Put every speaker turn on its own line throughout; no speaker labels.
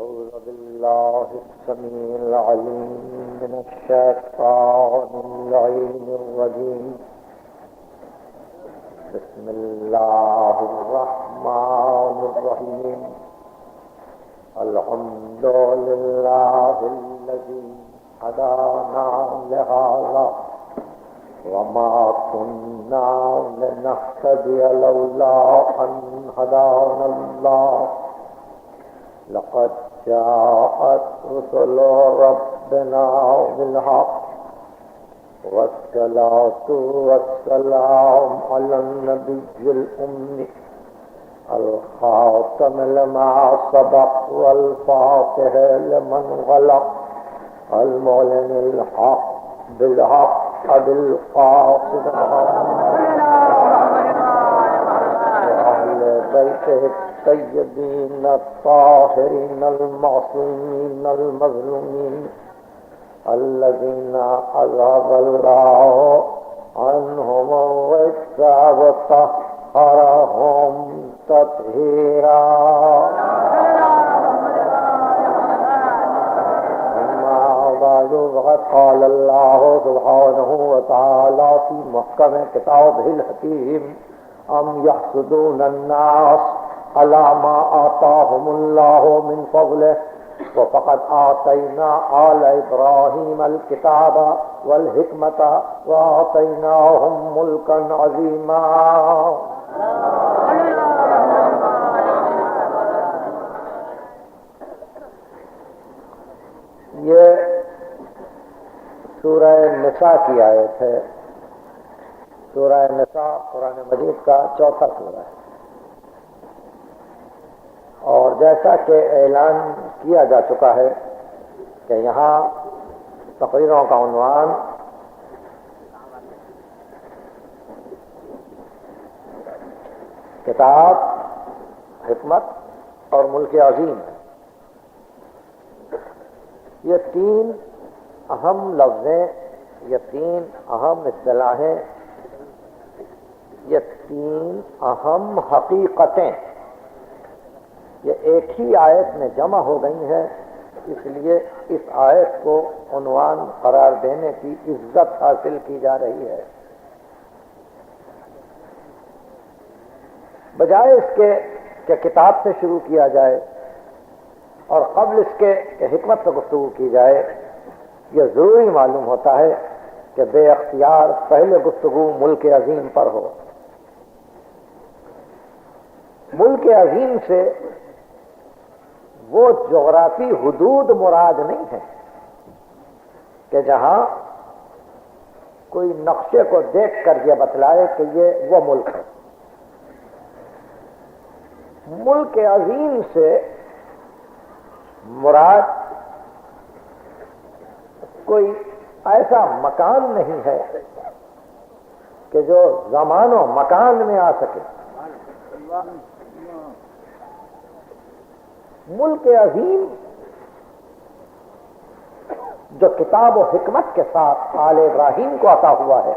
أعوذ بالله السميع العليم من الشيطان اللعين الرجيم. بسم الله الرحمن الرحيم. الحمد لله الذي هدانا لهذا وما كنا لنهتدي لولا أن هدانا الله. لقد جاءت رسل ربنا بالحق والصلاة والسلام على النبي الأمي الخاتم لما سبق والفاتح لمن غلق المعلن الحق بالحق بالقاصد وأهل بيته الطيبين الطاهرين المعصومين المظلومين الذين أذهب الله عنهم الرجس وطهرهم تطهيرا. أما بعد فقد قال الله سبحانه وتعالى في محكم كتابه الحكيم: أم يحسدون الناس على ما آتاهم الله من فضله وفقد آتينا آل إبراهيم الكتاب والحكمة وآتيناهم ملكا عظيما. یہ سورہ نساء کی آیت ہے. سورہ نساء قرآن مجید کا چوتھا سورہ ہے، اور جیسا کہ اعلان کیا جا چکا ہے کہ یہاں تقریروں کا عنوان کتاب، حکمت اور ملک عظیم ہے. یہ تین اہم لفظیں، یہ تین اہم اصطلاحیں، یہ تین اہم حقیقتیں یہ ایک ہی آیت میں جمع ہو گئی ہیں. اس لیے اس آیت کو عنوان قرار دینے کی عزت حاصل کی جا رہی ہے. بجائے اس کے کہ کتاب سے شروع کیا جائے اور قبل اس کے کہ حکمت پر گفتگو کی جائے، یہ ضروری معلوم ہوتا ہے کہ بے اختیار پہلے گفتگو ملک عظیم پر ہو. ملک عظیم سے وہ جغرافی حدود مراد نہیں ہے کہ جہاں کوئی نقشے کو دیکھ کر یہ بتلائے کہ یہ وہ ملک ہے. ملک عظیم سے مراد کوئی ایسا مکان نہیں ہے کہ جو زمان و مکان میں آ سکے. ملک عظیم جو کتاب و حکمت کے ساتھ آل ابراہیم کو عطا ہوا ہے،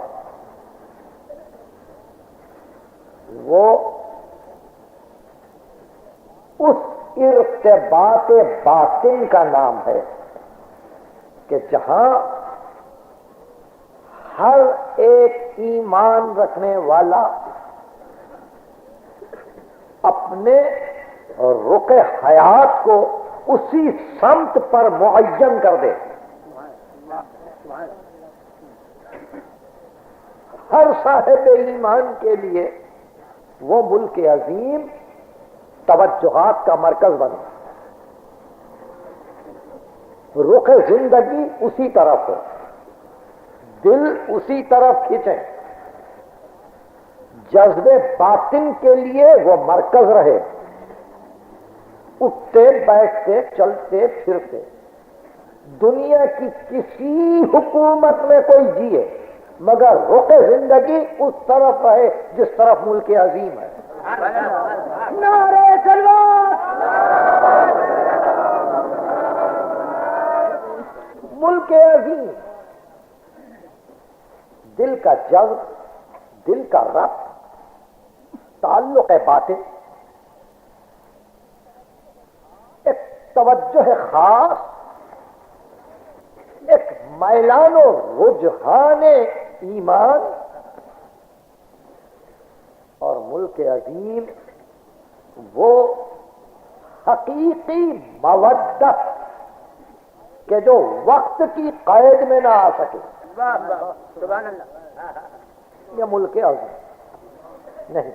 وہ اس ارتباط باطن کا نام ہے کہ جہاں ہر ایک ایمان رکھنے والا اپنے رخ حیات کو اسی سمت پر معین کر دے. ہر صاحب ایمان کے لیے وہ ملک عظیم توجہات کا مرکز بنے. رخ زندگی اسی طرف ہو، دل اسی طرف کھینچے، جذبے باطن کے لیے وہ مرکز رہے. اٹھتے بیٹھتے چلتے پھرتے دنیا کی کسی حکومت میں کوئی جیے مگر رخ زندگی اس طرف رہے جس طرف ملک عظیم ہے. نعرہ تکبیر! ملک عظیم دل کا جذب، دل کا ربط، تعلق باطن، ایک توجہ خاص، ایک میلان و رجحان ایمان، اور ملک عظیم وہ حقیقی مودت کہ جو وقت کی قید میں نہ آ سکے.
سبحان اللہ.
یہ ملک عظیم نہیں.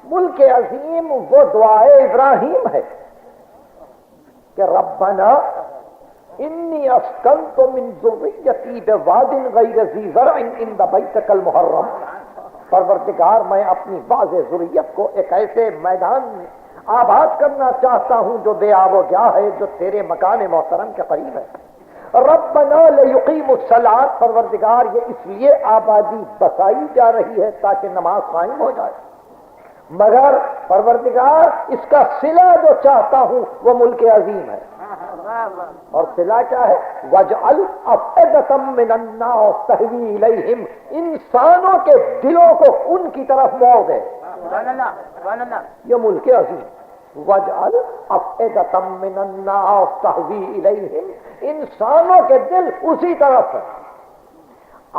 ملک عظیم وہ دعائے ابراہیم ہے کہ ربنا انی اسکنت من ذریتی بواد غیر ذی زرع عند بیتک المحرم. پروردگار میں اپنی بعض ذریت کو ایک ایسے میدان میں آباد کرنا چاہتا ہوں جو بے آب و گیا ہے، جو تیرے مکان محترم کے قریب ہے. ربنا لیقیموا الصلاۃ، پروردگار یہ اس لیے آبادی بسائی جا رہی ہے تاکہ نماز قائم ہو جائے، مگر پروردگار اس کا صلہ جو چاہتا ہوں وہ ملک عظیم ہے. اور صلہ کیا ہے؟ وَاجْعَلْ أَفْئِدَةً مِّنَ النَّاسِ تَهْوِي إِلَيْهِمْ، انسانوں کے دلوں کو ان کی طرف موڑ دے.
سبحان اللہ. سبحان اللہ.
یہ ملک عظیم. وَاجْعَلْ أَفْئِدَةً مِّنَ النَّاسِ تَهْوِي إِلَيْهِمْ، انسانوں کے دل اسی طرف ہے.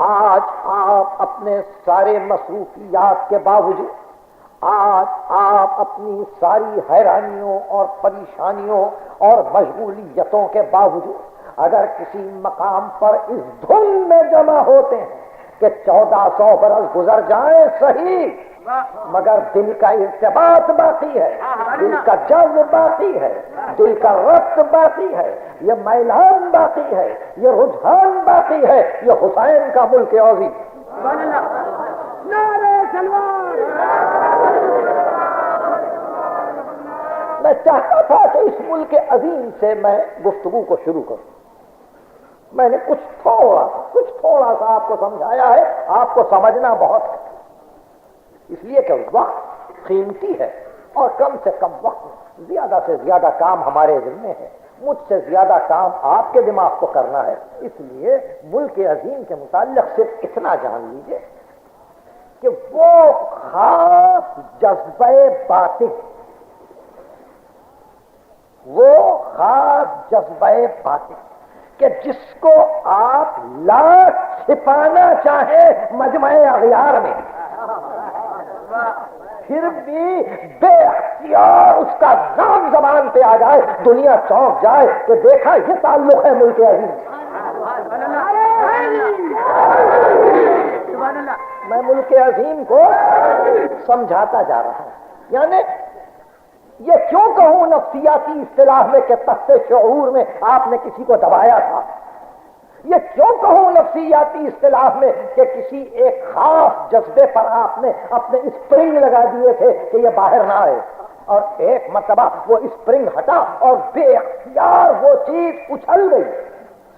آج آپ اپنے سارے مصروفیات کے باوجود، آج آپ اپنی ساری حیرانیوں اور پریشانیوں اور مشغولیتوں کے باوجود اگر کسی مقام پر اس دھن میں جمع ہوتے ہیں کہ 1400 برس گزر جائیں صحیح، مگر دل کا ارتباط باقی ہے، دل کا جذب باقی ہے، دل کا ربط باقی ہے، یہ میلان باقی ہے، یہ رجحان باقی ہے. یہ حسین کا ملک عظیم.
سبحان اللہ. نعرہ تکبیر.
میں چاہتا تھا کہ اس ملک عظیم سے میں گفتگو کو شروع کروں. میں نے کچھ تھوڑا سا آپ کو سمجھایا ہے، آپ کو سمجھنا بہت ہے، اس لیے کہ وقت قیمتی ہے اور کم سے کم وقت زیادہ سے زیادہ کام ہمارے ذمے ہے. مجھ سے زیادہ کام آپ کے دماغ کو کرنا ہے. اس لیے ملک عظیم کے متعلق صرف اتنا جان لیجئے کہ وہ خاص جذبہ باطن، وہ خاص جذبہ باطن کہ جس کو آپ لاکھ چھپانا چاہیں مجمع اغیار میں، پھر بھی بے اختیار اس کا نام زبان پہ آ جائے، دنیا چونک جائے کہ دیکھا یہ تعلق ہے ملک عظیم. میں ملک عظیم کو سمجھاتا جا رہا ہوں. یعنی یہ کیوں کہوں نفسیاتی اصطلاح میں کہ تحت شعور میں آپ نے کسی کو دبایا تھا، یہ کیوں کہوں نفسیاتی اصطلاح میں کہ کسی ایک خاص جذبے پر آپ نے اپنے اسپرنگ لگا دیے تھے کہ یہ باہر نہ آئے، اور ایک مرتبہ وہ اسپرنگ ہٹا اور بے اختیار وہ چیز اچھل گئی،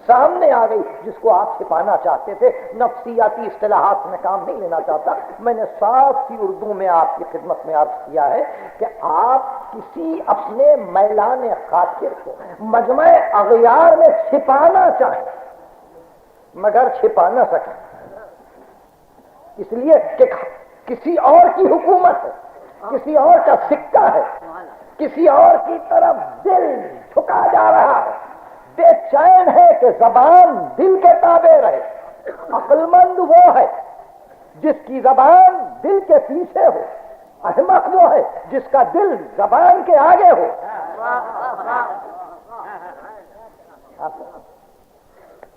سامنے آ گئی جس کو آپ چھپانا چاہتے تھے. نفسیاتی اصطلاحات میں کام نہیں لینا چاہتا. میں نے صاف سی اردو میں آپ کی خدمت میں عرض کیا ہے کہ آپ کسی اپنے میلان خاطر کو مجمع اغیار میں چھپانا چاہیں مگر چھپا نہ سکیں، اس لیے کہ کسی اور کی حکومت ہے، کسی اور کا سکہ ہے، کسی اور کی طرف دل جھکا جا رہا ہے. بے چین ہے کہ زبان دل کے تابع رہے. عقل مند وہ ہے جس کی زبان دل کے پیچھے ہو، احمق وہ ہے جس کا دل زبان کے آگے ہو.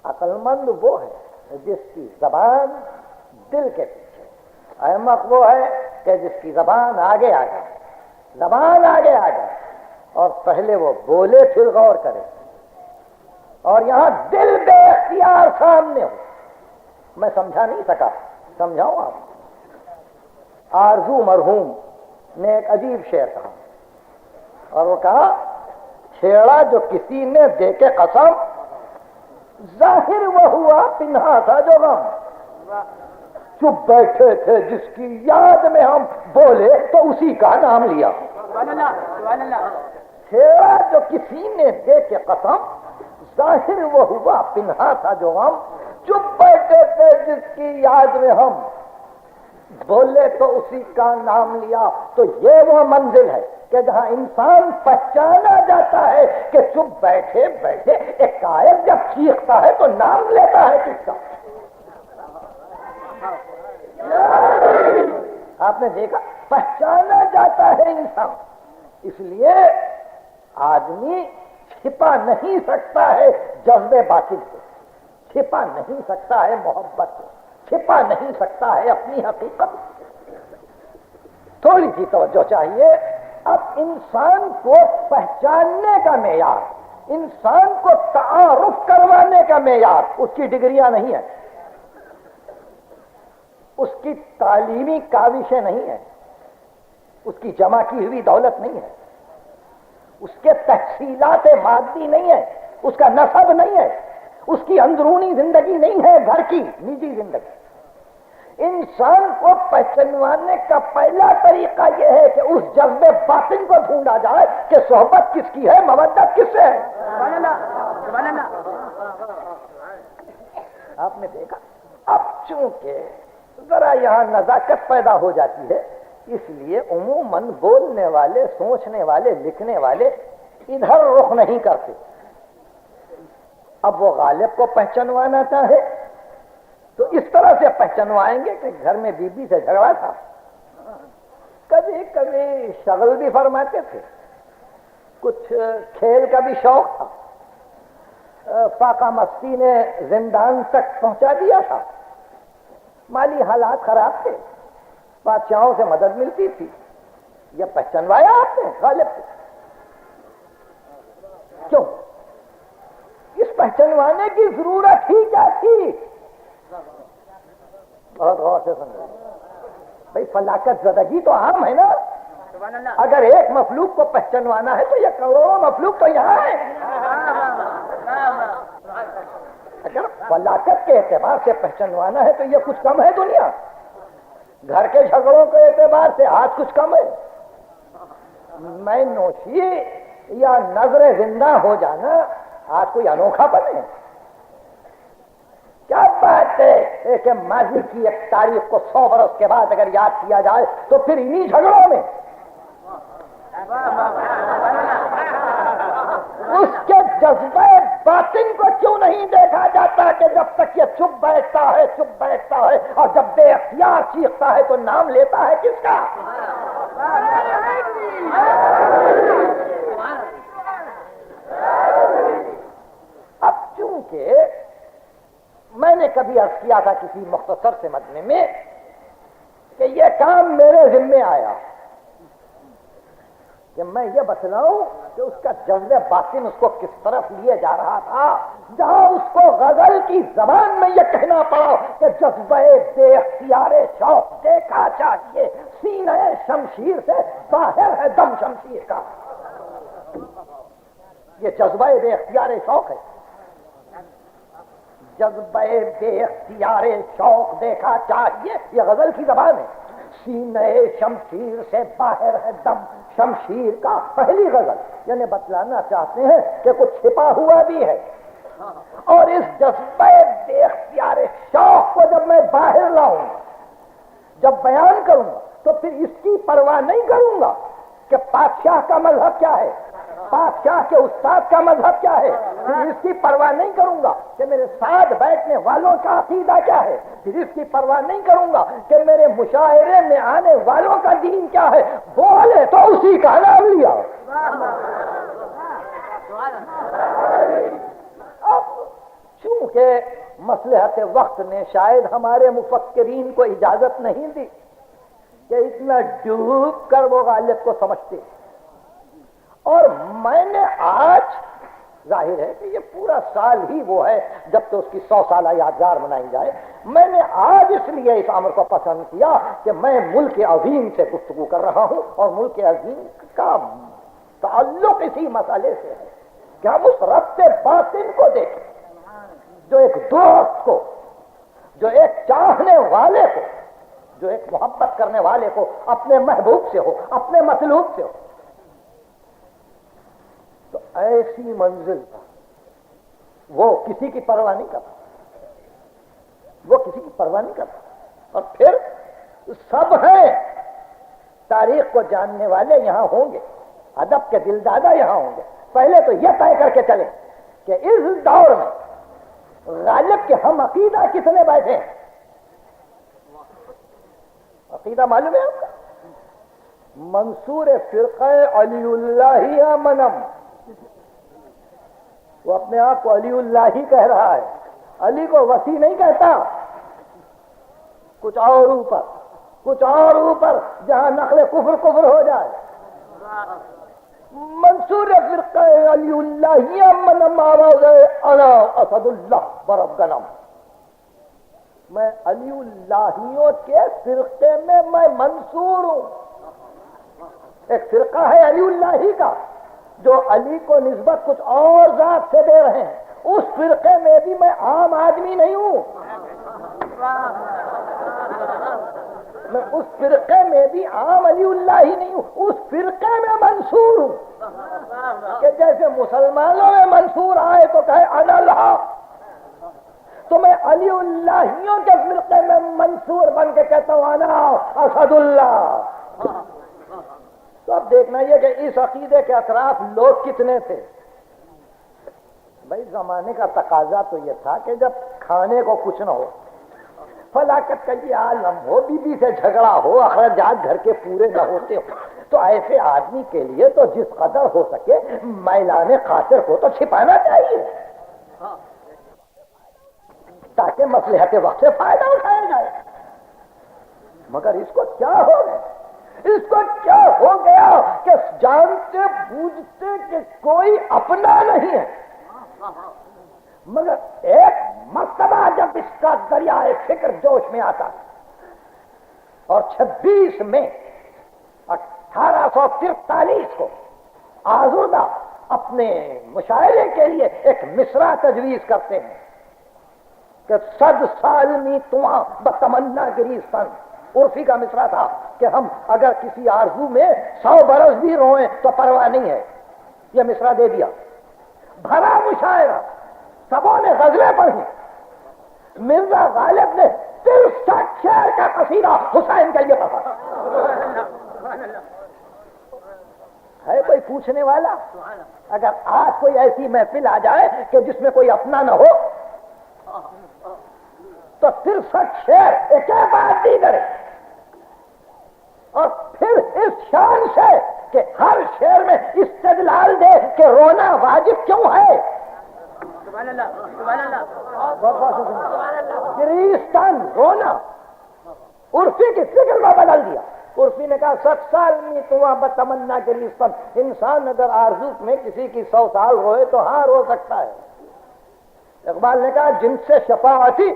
عقل مند وہ ہے جس کی زبان دل کے پیچھے، احمق وہ ہے کہ جس کی زبان آگے آ جائے، زبان آگے آ جائے اور پہلے وہ بولے پھر غور کرے، اور یہاں دل بے اختیار سامنے ہو. میں سمجھا نہیں سکا، سمجھاؤں آپ. آرزو مرحوم نے ایک عجیب شعر کہا، اور وہ کہا چھیڑا جو کسی نے دے کے قسم، ظاہر وہ ہوا پنہا تھا جو غم. چپ بیٹھے تھے جس کی یاد میں ہم بولے تو اسی کا نام لیا. چھیڑا جو کسی نے دے کے قسم، ظاہر وہ ہوا پنہا تھا جو غم. چپ بیٹھے تھے جس کی یاد میں ہم بولے تو اسی کا نام لیا، تو یہ وہ منزل ہے کہ جہاں انسان پہچانا جاتا ہے کہ چپ بیٹھے بیٹھے ایک قائد جب چیختا ہے تو نام لیتا ہے کس کا؟ آپ نے دیکھا، پہچانا جاتا ہے انسان، اس لیے آدمی چھپا نہیں سکتا ہے جذبے باطن کو، چھپا نہیں سکتا ہے محبت کو، چھپا نہیں سکتا ہے اپنی حقیقت۔ تھوڑی سی توجہ چاہیے۔ اب انسان کو پہچاننے کا معیار، انسان کو تعارف کروانے کا معیار اس کی ڈگریاں نہیں ہے، اس کی تعلیمی کاوشیں نہیں ہیں، اس کی جمع کی ہوئی دولت نہیں ہے، اس کے تحصیلات مادی نہیں ہے، اس کا نسب نہیں ہے، اس کی اندرونی زندگی نہیں ہے، گھر کی نجی زندگی۔ انسان کو پہچانوانے کا پہلا طریقہ یہ ہے کہ اس جذبے باطن کو ڈھونڈا جائے کہ صحبت کس کی ہے، مودت کس سے ہے۔ آپ نے دیکھا، اب چونکہ ذرا یہاں نزاکت پیدا ہو جاتی ہے، اس لیے عموماً بولنے والے، سوچنے والے، لکھنے والے ادھر رخ نہیں کرتے۔ اب وہ غالب کو پہچانوانا چاہے تو اس طرح سے پہچانوائیں گے کہ گھر میں بیوی سے جھگڑا تھا، کبھی کبھی شغل بھی فرماتے تھے، کچھ کھیل کا بھی شوق تھا، فاقہ مستی نے زندان تک پہنچا دیا تھا، مالی حالات خراب تھے، بادشاہوں سے مدد ملتی تھی، یہ پہچانوایا آپ نے غالب کو؟ کیوں؟ اس پہچانوانے کی ضرورت ہی کیا تھی؟ بہت غور سے سمجھو بھائی، فلاکت زدگی تو عام ہے نا، اگر ایک مخلوق کو پہچانوانا ہے تو یہ کروڑوں مخلوق تو یہاں ہے۔ اگر فلاکت کے اعتبار سے پہچانوانا ہے تو یہ کچھ کم ہے دنیا، گھر کے جھگڑوں کے اعتبار سے آج کچھ کم ہے۔ میں نوشی یا نظر زندہ ہو جانا آج کوئی انوکھا بنے؟ کیا بات ہے کہ ماضی کی ایک تاریخ کو 100 برس کے بعد اگر یاد کیا جائے تو پھر انہی جھگڑوں میں اس کے جذبہ باطن کو کیوں نہیں دیکھا جاتا کہ جب تک یہ چپ بیٹھتا ہے، چپ بیٹھتا ہے، اور جب بے اختیار چیختا ہے تو نام لیتا ہے کس کا؟ اب چونکہ میں نے کبھی عرض کیا تھا کسی مختصر سے مجمع میں کہ یہ کام میرے ذمے آیا کہ میں یہ بتلاؤں کہ اس کا جذبہ باطن اس کو کس طرف لیے جا رہا تھا، جہاں اس کو غزل کی زبان میں یہ کہنا پڑا کہ جذبہ بے اختیار شوق دیکھا چاہیے، سینہ شمشیر سے باہر ہے دم شمشیر کا۔ یہ جذبہ بے اختیار شوق ہے، جذبہ بے اختیار شوق دیکھا چاہیے، یہ غزل کی زبان ہے۔ سینہ شمشیر سے باہر ہے دم شمشیر کا، پہلی غزل یعنی بتلانا چاہتے ہیں کہ کچھ چھپا ہوا بھی ہے، اور اس جذبہ بے اختیار شوق کو جب میں باہر لاؤں گا، جب بیان کروں گا، تو پھر اس کی پرواہ نہیں کروں گا کہ بادشاہ کا مذہب کیا ہے، بادشاہ کے استاد کا مذہب کیا ہے، پھر اس کی پرواہ نہیں کروں گا کہ میرے ساتھ بیٹھنے والوں کا عقیدہ کیا ہے، پھر اس کی پرواہ نہیں کروں گا کہ میرے مشاعرے میں آنے والوں کا دین کیا ہے، بولے تو اسی کا نام لیا۔ اب چونکہ مصلحت وقت نے شاید ہمارے مفکرین کو اجازت نہیں دی کہ اتنا ڈوب کر وہ غالب کو سمجھتے، اور میں نے آج، ظاہر ہے کہ یہ پورا سال ہی وہ ہے جب تو اس کی 100 سالہ یادگار منائی جائے، میں نے آج اس لیے اس امر کو پسند کیا کہ میں ملک عظیم سے گفتگو کر رہا ہوں، اور ملک عظیم کا تعلق اسی مسئلے سے ہے کہ ہم اس ربط باطن کو دیکھیں جو ایک دوست کو، جو ایک چاہنے والے کو، جو ایک محبت کرنے والے کو اپنے محبوب سے ہو، اپنے مطلوب سے ہو۔ تو ایسی منزل پر وہ کسی کی پرواہ نہیں کرتا، وہ کسی کی پرواہ نہیں کرتا، اور پھر سب ہیں، تاریخ کو جاننے والے یہاں ہوں گے، ادب کے دل دادا یہاں ہوں گے. پہلے تو یہ طے کر کے چلیں کہ اس دور میں غالب کے ہم عقیدہ کتنے بیٹھے ہیں. عقیدہ معلوم ہے آپ کا؟ منصور فرقہ علی اللہ منم، وہ اپنے آپ کو علی اللہ ہی کہہ رہا ہے، علی کو وسیع نہیں کہتا. کچھ اور اوپر جہاں نقل کفر ہو جائے. منصور فرقہ علی اللہ منم آواز انا اسد اللہ برب گنم. میں علی اللہیوں کے فرقے میں منصور ہوں. ایک فرقہ ہے علی اللہ کا جو علی کو نسبت کچھ اور ذات سے دے رہے ہیں. اس فرقے میں بھی میں عام آدمی نہیں ہوں. میں اس فرقے میں بھی عام علی اللہ ہی نہیں ہوں، اس فرقے میں منصور ہوں. کہ جیسے مسلمانوں میں منصور آئے تو کہے انا الحق، تو میں علی اللہیوں کے فرقے میں منصور بن کے کہتا ہوں انا اسد اللہ. تو اب دیکھنا یہ کہ اس عقیدے کے اطراف لوگ کتنے تھے. بھائی زمانے کا تقاضا تو یہ تھا کہ جب کھانے کو کچھ نہ ہو، فلاکت کا یہ عالم ہو، بیوی سے جھگڑا ہو، اخراجات گھر کے پورے نہ ہوتے ہو، تو ایسے آدمی کے لیے تو جس قدر ہو سکے میلان خاطر کو تو چھپانا چاہیے تاکہ مصلحت وقت سے فائدہ اٹھایا جائے. مگر اس کو کیا ہو گیا؟ اس کو کیا ہو گیا کہ جانتے بوجھتے کہ کوئی اپنا نہیں ہے، مگر ایک مرتبہ جب اس کا دریائے فکر جوش میں آتا اور 26 مئی 1843 کو آزردہ اپنے مشاعرے کے لیے ایک مصرع تجویز کرتے ہیں کہ 100 سال می تواں بتمنا گریستن. عرفی کا مصرع تھا کہ ہم اگر کسی آرزو میں 100 برس بھی روئیں تو پرواہ نہیں ہے. یہ مصرع دے دیا، بھرا مشاعرہ، سبوں نے غزلیں پڑھی. مرزا غالب نے 63 شعر کا قصیدہ حسین کے لیے پڑھا. ہے کوئی پوچھنے والا؟ اگر آج کوئی ایسی محفل آ جائے کہ جس میں کوئی اپنا نہ ہو تو 63 شعر ایک بات دی کرے، اور پھر اس شان سے کہ ہر شعر میں استدلال دے کہ رونا واجب کیوں ہے. گریستان رونا، عرفی کی فکر کو بدل دیا. عرفی نے کہا 100 سال میں تواں بتمنا گریستان. انسان اگر آرزو میں کسی کی 100 سال روئے تو ہاں رو سکتا ہے. اقبال نے کہا جن سے شفاعتی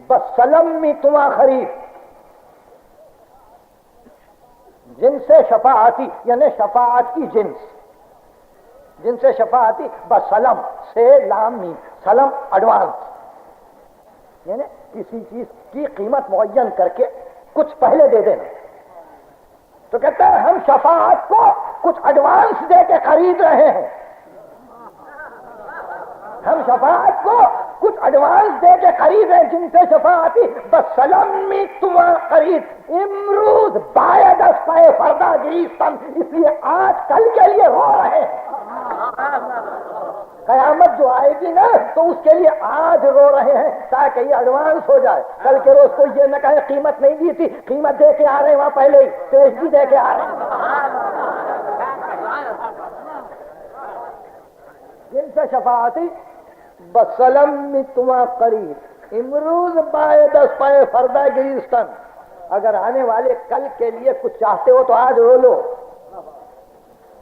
بس سلم میں تواں خرید. جن سے شفاعتی یعنی شفاعت کی جنس، جن سے شفاعتی بسلم سے لام میم، سلم ایڈوانس، یعنی کسی چیز کی قیمت معین کر کے کچھ پہلے دے دینا. تو کہتے ہیں ہم شفاعت کو کچھ ایڈوانس دے کے خرید رہے ہیں. ہم شفاعت کو کچھ ایڈوانس دے کے خرید ہیں. جن سے شفاعتی بسلم میں تمہاں خرید امروز باید از پائے فردا گریستن. اس لیے آج کل کے لیے رو رہے ہیں. قیامت جو آئے گی نا تو اس کے لیے آج رو رہے ہیں تاکہ یہ ایڈوانس ہو جائے. کل کے روز کو یہ نہ کہے قیمت نہیں دی تھی، قیمت دے کے آ رہے ہیں، وہاں پہلے ہی پیشگی دے کے آ رہے ہیں. جن سے شفاعتی بسلم میں تمہاں قریب امروز باید از پائے فردا گریستن. اگر آنے والے کل کے لیے کچھ چاہتے ہو تو آج رو لو.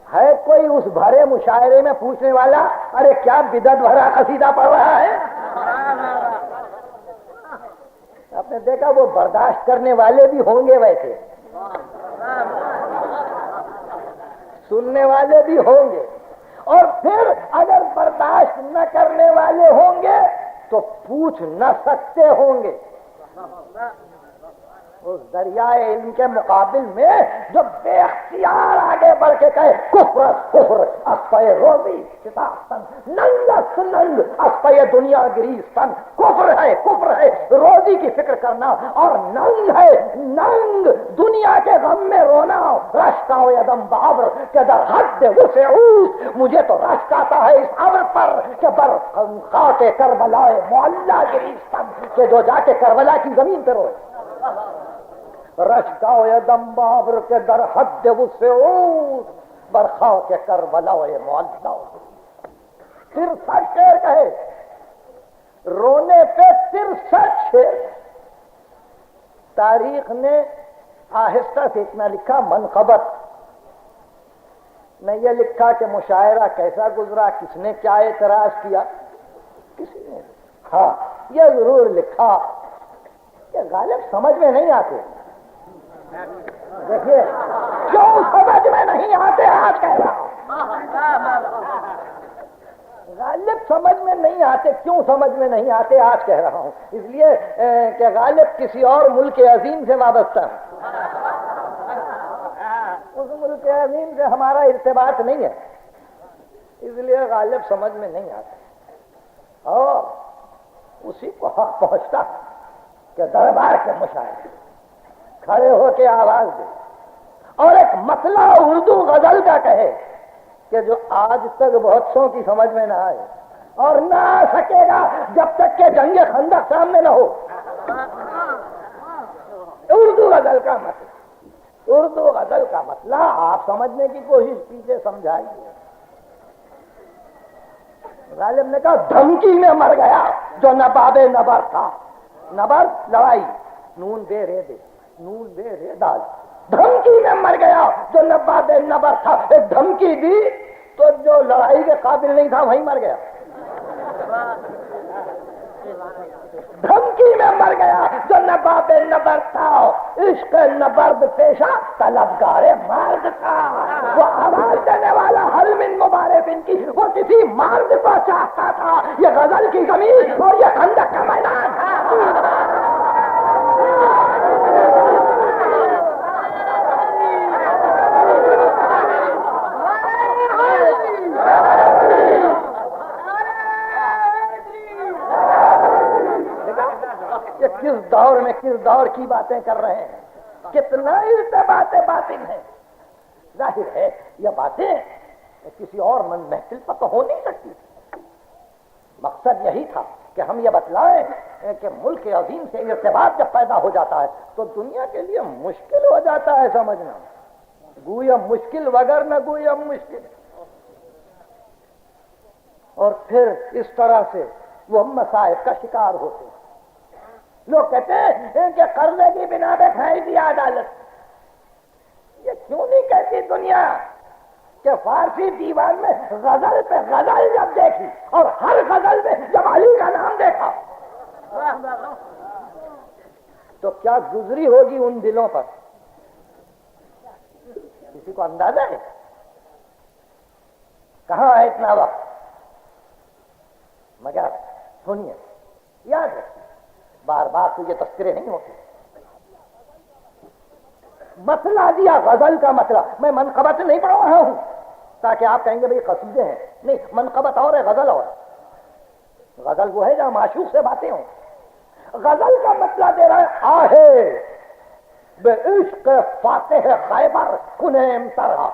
ہے کوئی اس بھرے مشاعرے میں پوچھنے والا ارے کیا بدعت بھرا قصیدہ پڑھ رہا ہے؟ آپ نے دیکھا وہ برداشت کرنے والے بھی ہوں گے، ویسے سننے والے بھی ہوں گے، اور پھر اگر برداشت نہ کرنے والے ہوں گے تو پوچھ نہ سکتے ہوں گے. اس دریائے علم کے مقابل میں جو بے اختیار آگے بڑھ کے کہے کفر کفر اسپے روزی شتافتن ننگ ننگ اسپے دنیا گریستن، کفر ہے روزی کی فکر کرنا، اور ننگ ہے ننگ دنیا کے غم میں رونا، رشکا و یدم بابر کہ در حد وسعود، مجھے تو رشک آتا ہے اس ابر پر کہ بر خاک کربلائے معلی گریستن، کہ جو جا کے کربلا کی زمین پہ روئے، رشکا و یدم بابر کے در حد وسعود برخا کے کربلا معلی، پھر سچ شعر کہے، رونے پہ 63 شعر۔ تاریخ نے آہستہ سے اتنا لکھا منقبت، نہ یہ لکھا کہ مشاعرہ کیسا گزرا، کس نے کیا اعتراض کیا، کسی نے، ہاں یہ ضرور لکھا کہ غالب سمجھ میں نہیں آتے۔ دیکھیے کیوں سمجھ میں نہیں آتے، آج کہہ رہا ہوں غالب سمجھ میں نہیں آتے، کیوں سمجھ میں نہیں آتے آج کہہ رہا ہوں، اس لیے کہ غالب کسی اور ملک عظیم سے وابستہ ہے، اس ملک عظیم سے ہمارا ارتباط نہیں ہے، اس لیے غالب سمجھ میں نہیں آتا، اور اسی کو حق پہنچتا کہ دربار کے مشاعرے کھڑے ہو کے آواز دے اور ایک مسئلہ اردو غزل کا کہے کہ جو آج تک بہت سو کی سمجھ میں نہ آئے اور نہ آ سکے گا جب تک کہ جنگ خندق سامنے نہ ہو۔ اردو غزل کا مسئلہ، اردو غزل کا مسئلہ آپ سمجھنے کی کوشش کیجیے، سمجھائیے۔ غالب نے کہا دھمکی میں مر گیا جو نباب نبر تھا، نبر لڑائی، نون بے رے دے، نون بے رے دال، دھمکی میں مر گیا جو نباب نبر تھا، ایک دھمکی دی تو جو لڑائی کے قابل نہیں تھا وہیں مر گیا، دھمکی میں مر گیا جو نباب نبر تھا، عشق نبرد پیشہ طلبگار مرد تھا، وہ آواز دینے والا حل من مبارک ان کی، وہ کسی مرد کو چاہتا تھا، یہ غزل کی زمین اور یہ خندق کا میدان تھا۔ کس دور میں کس دور کی باتیں کر رہے ہیں، کتنا ارتباط باطن ہے۔ ظاہر ہے یہ باتیں کسی اور محفل پر تو ہو نہیں سکتی، مقصد یہی تھا کہ ہم یہ بتلائیں کہ ملک عظیم سے ارتباط جب پیدا ہو جاتا ہے تو دنیا کے لیے مشکل ہو جاتا ہے سمجھنا، گویا مشکل وگر نہ گویا مشکل، اور پھر اس طرح سے وہ مصائب کا شکار ہوتے ہیں۔ لوگ کہتے ہیں کہ قرضے کی بنا پہ کھائی دی عدالت، یہ کیوں نہیں کہتی دنیا کہ فارسی دیوان میں غزل پہ غزل جب دیکھی اور ہر غزل میں جب علی کا نام دیکھا تو کیا گزری ہوگی ان دلوں پر، کسی کو اندازہ ہے؟ کہاں ہے اتنا وقت؟ مگر سنیے، یاد رکھیے، بار بار تو یہ تذکرے نہیں ہوتے۔ مسئلہ دیا غزل کا مسئلہ، میں منقبت نہیں پڑھ رہا ہوں تاکہ آپ کہیں گے بھئی قصیدے ہیں، نہیں، منقبت اور ہے، غزل اور ہے۔ غزل وہ ہے جہاں معشوق سے باتیں ہوں، غزل کا مسئلہ دے رہا ہے آہے بے عشق فاتح خیبر کنیم طرح،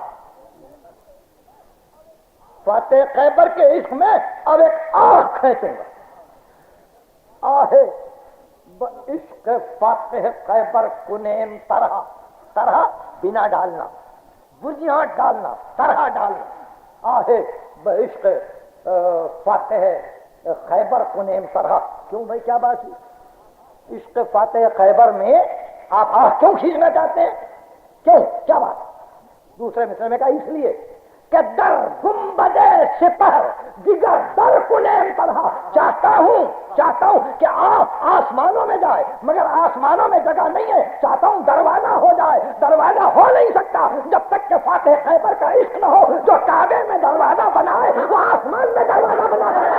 فاتح خیبر کے عشق میں اب ایک آنکھ کھینچیں گا، آہے عشق فاتح خیبر کنیم طرح، طرح بنا ڈالنا، بجیاں ڈالنا، طرح ڈالنا، آہے بعشق فاتح خیبر کنیم طرح۔ کیوں بھائی کیا بات ہے؟ عشق فاتح خیبر میں آپ کیوں کھینچنا چاہتے ہیں؟ کیوں، کیا بات؟ دوسرے مصرے میں کہا اس لیے کہ در گنبد سپہر دیگر در کنیم طرح، چاہتا ہوں کہ آپ آسمانوں میں جائے مگر آسمانوں میں جگہ نہیں ہے، چاہتا ہوں دروازہ ہو جائے، دروازہ ہو نہیں سکتا جب تک کہ فاتح خیبر کا عشق نہ ہو، جو کعبے میں دروازہ بنائے وہ آسمان میں دروازہ بنائے۔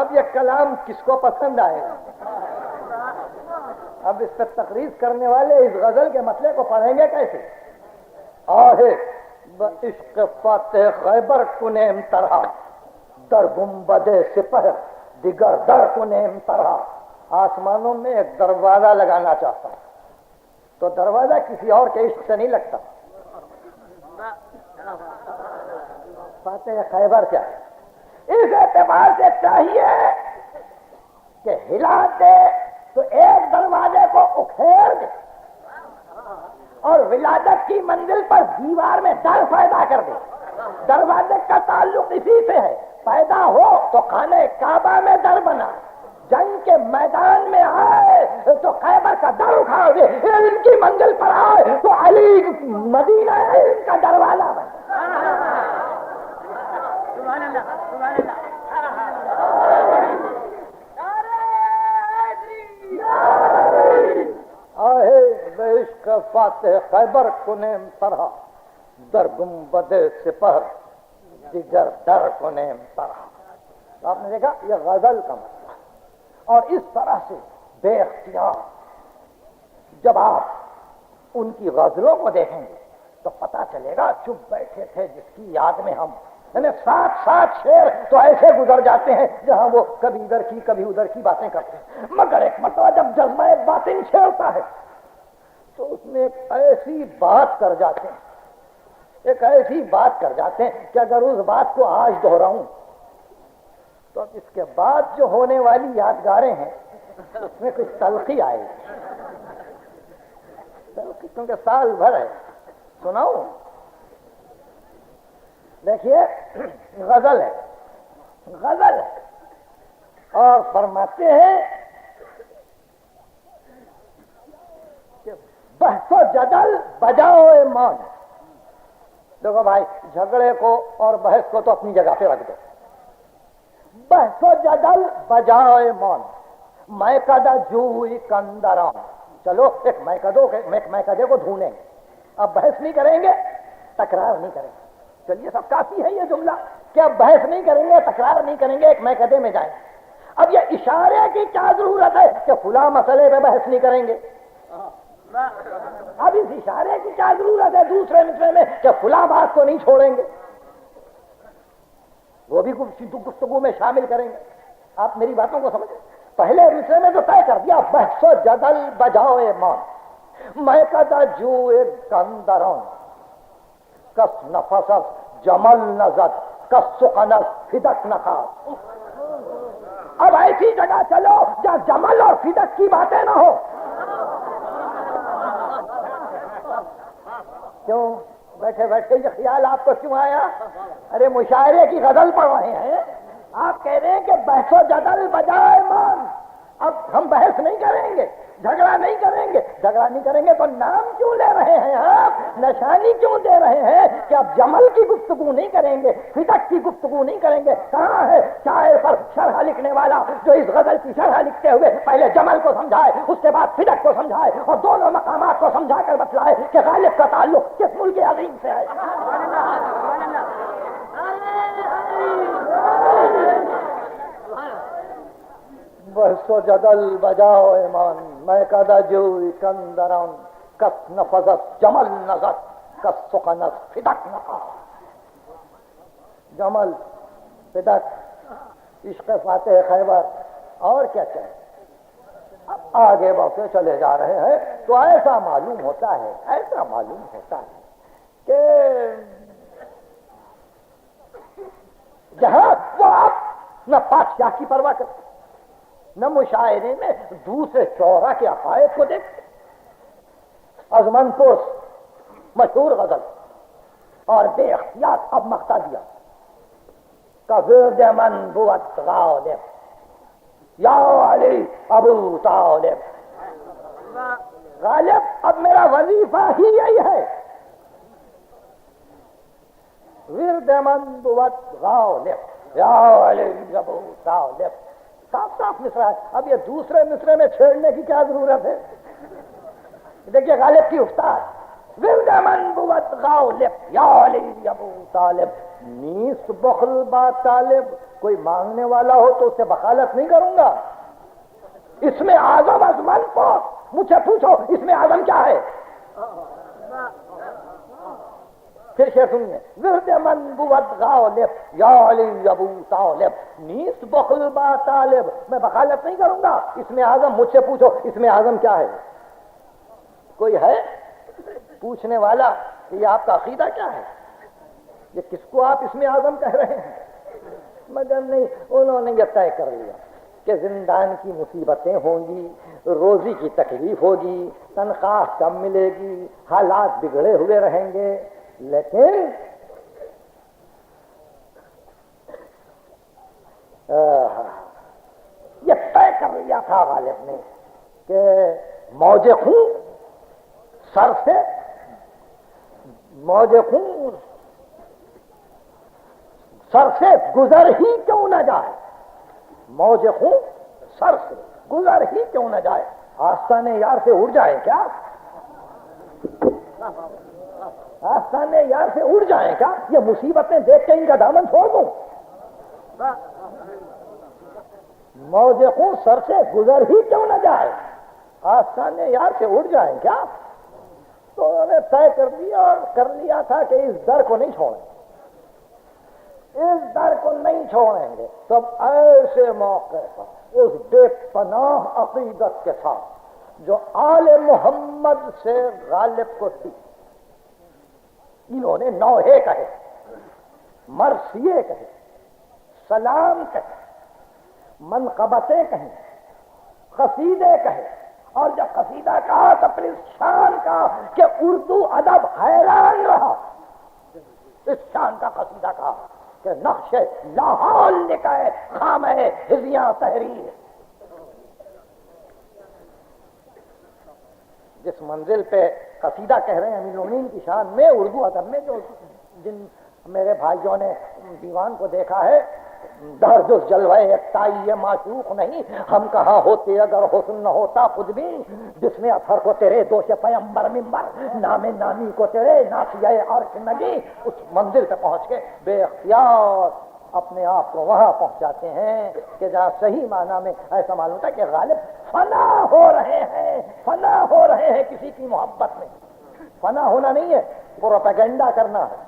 اب یہ کلام کس کو پسند آئے گا؟ اب اس پہ تقریر کرنے والے اس غزل کے مسئلے کو پڑھیں گے کیسے؟ آہے عشق فاتح خیبر کنیم طرح در گنبد سپہ دیگر در کنیم طرح. آسمانوں میں ایک دروازہ لگانا چاہتا ہوں تو دروازہ کسی اور کے عشق سے نہیں لگتا. فاتح خیبر کیا ہے؟ اس اعتبار سے چاہیے کہ ہلا دے تو ایک دروازے کو اکھیڑ دے اور ولادت کی منزل پر دیوار میں در پیدا کر دے. دروازے کا تعلق اسی سے ہے. پیدا ہو تو خانہ کعبہ میں در بنا، جنگ کے میدان میں آئے تو خیبر کا در اٹھا دے، ان کی منزل پر آئے تو علی مدینہ ان کا دروازہ بنا.
سبحان اللہ سبحان اللہ.
آہے بے عشق فاتح خیبر کنیم طرح در گنبد سپہ دیگر در کنیم طرح. آپ نے دیکھا یہ غزل کا مسئلہ، اور اس طرح سے بے اختیار جب آپ ان کی غزلوں کو دیکھیں گے تو پتا چلے گا چپ بیٹھے تھے جس کی یاد میں ہم، یعنی سات شعر تو ایسے گزر جاتے ہیں جہاں وہ کبھی ادھر کی کبھی ادھر کی باتیں کرتے ہیں، مگر ایک مرتبہ جب جذبہ باطن چھیڑتا ہے تو اس میں ایک ایسی بات کر جاتے ہیں، ایک ایسی بات کر جاتے ہیں کہ اگر اس بات کو آج دہراؤں تو اس کے بعد جو ہونے والی یادگاریں ہیں اس میں کچھ تلخی آئے گی، تلخی، کیونکہ سال بھر ہے. سناؤں؟ دیکھیے غزل ہے، غزل ہے اور فرماتے ہیں کہ بحث و جدل بجاؤ مان. دیکھو بھائی، جھگڑے کو اور بحث کو تو اپنی جگہ پہ رکھ دو. بحث و جدل بجاؤ مان میکدہ جوئی کندران. چلو ایک میکدے کو ڈھونڈیں گے، اب بحث نہیں کریں گے، تکرار نہیں کریں گے. چلیے سب کافی ہے یہ جملہ کہ اب بحث نہیں کریں گے، تکرار نہیں کریں گے، ایک میکدے میں جائیں. اب یہ اشارے کی کیا ضرورت ہے کہ فلاں مسئلے پہ بحث نہیں کریں گے؟ اب اس اشارے کی کیا ضرورت ہے دوسرے مصرے میں کہ فلاں بات کو نہیں چھوڑیں گے، وہ بھی گفتگو میں شامل کریں گے؟ آپ میری باتوں کو سمجھیں. پہلے مصرے میں تو طے کر دیا بحث و جدل بجاؤ مان میکدہ جوئے کندران کس نفس جمل نزد کس سقنس فدک نخاس. اب ایسی جگہ چلو جہاں جمل اور فدک کی باتیں نہ ہو. کیوں بیٹھے بیٹھے یہ خیال آپ کو کیوں آیا؟ ارے مشاعرے کی غزل پڑھ رہے ہیں، آپ کہہ رہے ہیں کہ بحث و جدل بجائے مان. اب ہم بحث نہیں کریں گے، جھگڑا نہیں کریں گے. جھگڑا نہیں کریں گے تو نام کیوں لے رہے ہیں آپ؟ نشانی کیوں دے رہے ہیں کہ اب جمل کی گفتگو نہیں کریں گے، فدک کی گفتگو نہیں کریں گے؟ کہاں ہے شاعر پر شرح لکھنے والا جو اس غزل کی شرح لکھتے ہوئے پہلے جمل کو سمجھائے، اس کے بعد فدک کو سمجھائے اور دونوں مقامات کو سمجھا کر بتلائے کہ غالب کا تعلق کس ملک عظیم سے ہے؟ بحث و جدل بجاؤ ایمان میکدہ جوئی کندران کس نفذت جمل نزد کس سقنت فدک نخاس. جمل، فدک، عشق فاتح خیبر، اور کیا چاہیے؟ اب آگے بڑھتے چلے جا رہے ہیں تو ایسا معلوم ہوتا ہے کہ جہاں وہ آپ نہ بادشاہ کی پرواہ کرتے، نہ مشاعرے میں دوسرے شعراء کے عقائد کو دیکھتے. ازمن پوش مشہور غزل اور بے اختیار اب مقطع دیا کا ورد من بود غالب یا علی ابو طالب. غالب اب میرا وظیفہ ہی یہی ہے، ورد من بود غالب یا علی ابو طالب. صاف صاف مصرع ہے. اب یہ دوسرے مصرے میں چھیڑنے کی کیا ضرورت ہے؟ دیکھیے غالب کی افتاد ورد من بود غالب یا علی ابو طالب، نیست بخل با طالب، کوئی مانگنے والا ہو تو اس سے بخالت نہیں کروں گا. اس میں اعظم از من پوچھ، مجھ سے پوچھو اس میں اعظم کیا ہے. پھر شعر سنیے، ورد من بود غالب یا علی ابو طالب، نیست بخل با طالب، میں بخالت نہیں کروں گا. اس میں اعظم، مجھ سے پوچھو اس میں اعظم کیا ہے. کوئی ہے پوچھنے والا کہ یہ آپ کا عقیدہ کیا ہے، یہ کس کو آپ اس میں اعظم کہہ رہے ہیں؟ مگر نہیں، انہوں نے یہ طے کر لیا کہ زندان کی مصیبتیں ہوں گی، روزی کی تکلیف ہوگی، تنخواہ کم ملے گی، حالات بگڑے ہوئے رہیں گے، لیکن یہ طے کر لیا تھا غالب نے کہ موج خون سر سے، موج خون سر سے گزر ہی کیوں نہ جائے، موج خون سر سے گزر ہی کیوں نہ جائے. آستان یار سے اڑ جائے کیا، آستان یار سے اڑ جائیں کیا، یہ مصیبتیں دیکھ کے ان کا دامن چھوڑ دوں. موج خون سر سے گزر ہی کیوں نہ جائے، آستان یار سے اڑ جائیں کیا. تو انہوں نے طے کر دیا اور کر لیا تھا کہ اس در کو نہیں چھوڑیں، اس در کو نہیں چھوڑیں گے. تب ایسے موقع پر اس بے پناہ عقیدت کے ساتھ جو آل محمد سے غالب کو تھی، انہوں نے نوحے کہے، مرثیے کہے، سلام کہے، منقبتیں کہیں، قصیدے کہے. اور جب قصیدہ کہا تو اپنی شان کا کہ اردو ادب حیران رہا. اس شان کا قصیدہ کہا کہ نقش لاحول لکھے خامہ حزیاں تحریر. جس منزل پہ قصیدہ کہہ رہے ہیں امیر المومنین کی شان میں، اردو ادب میں جو جن میرے بھائیوں نے دیوان کو دیکھا ہے، درد جلوہ یکتائی معشوق نہیں، ہم کہاں ہوتے اگر حسن نہ ہوتا خود بھی، جس نے اثر کو تیرے دوش پیمبر ممبر، نام نامی کو تیرے ناسیہ عرش نگی. اس منزل پہ پہنچ کے بے اختیار اپنے آپ کو وہاں پہنچاتے ہیں کہ جہاں صحیح معنی میں ایسا معلوم ہوتا ہے کہ غالب فنا ہو رہے ہیں، فنا ہو رہے ہیں کسی کی محبت میں. فنا ہونا نہیں ہے، پروپیگنڈا کرنا ہے،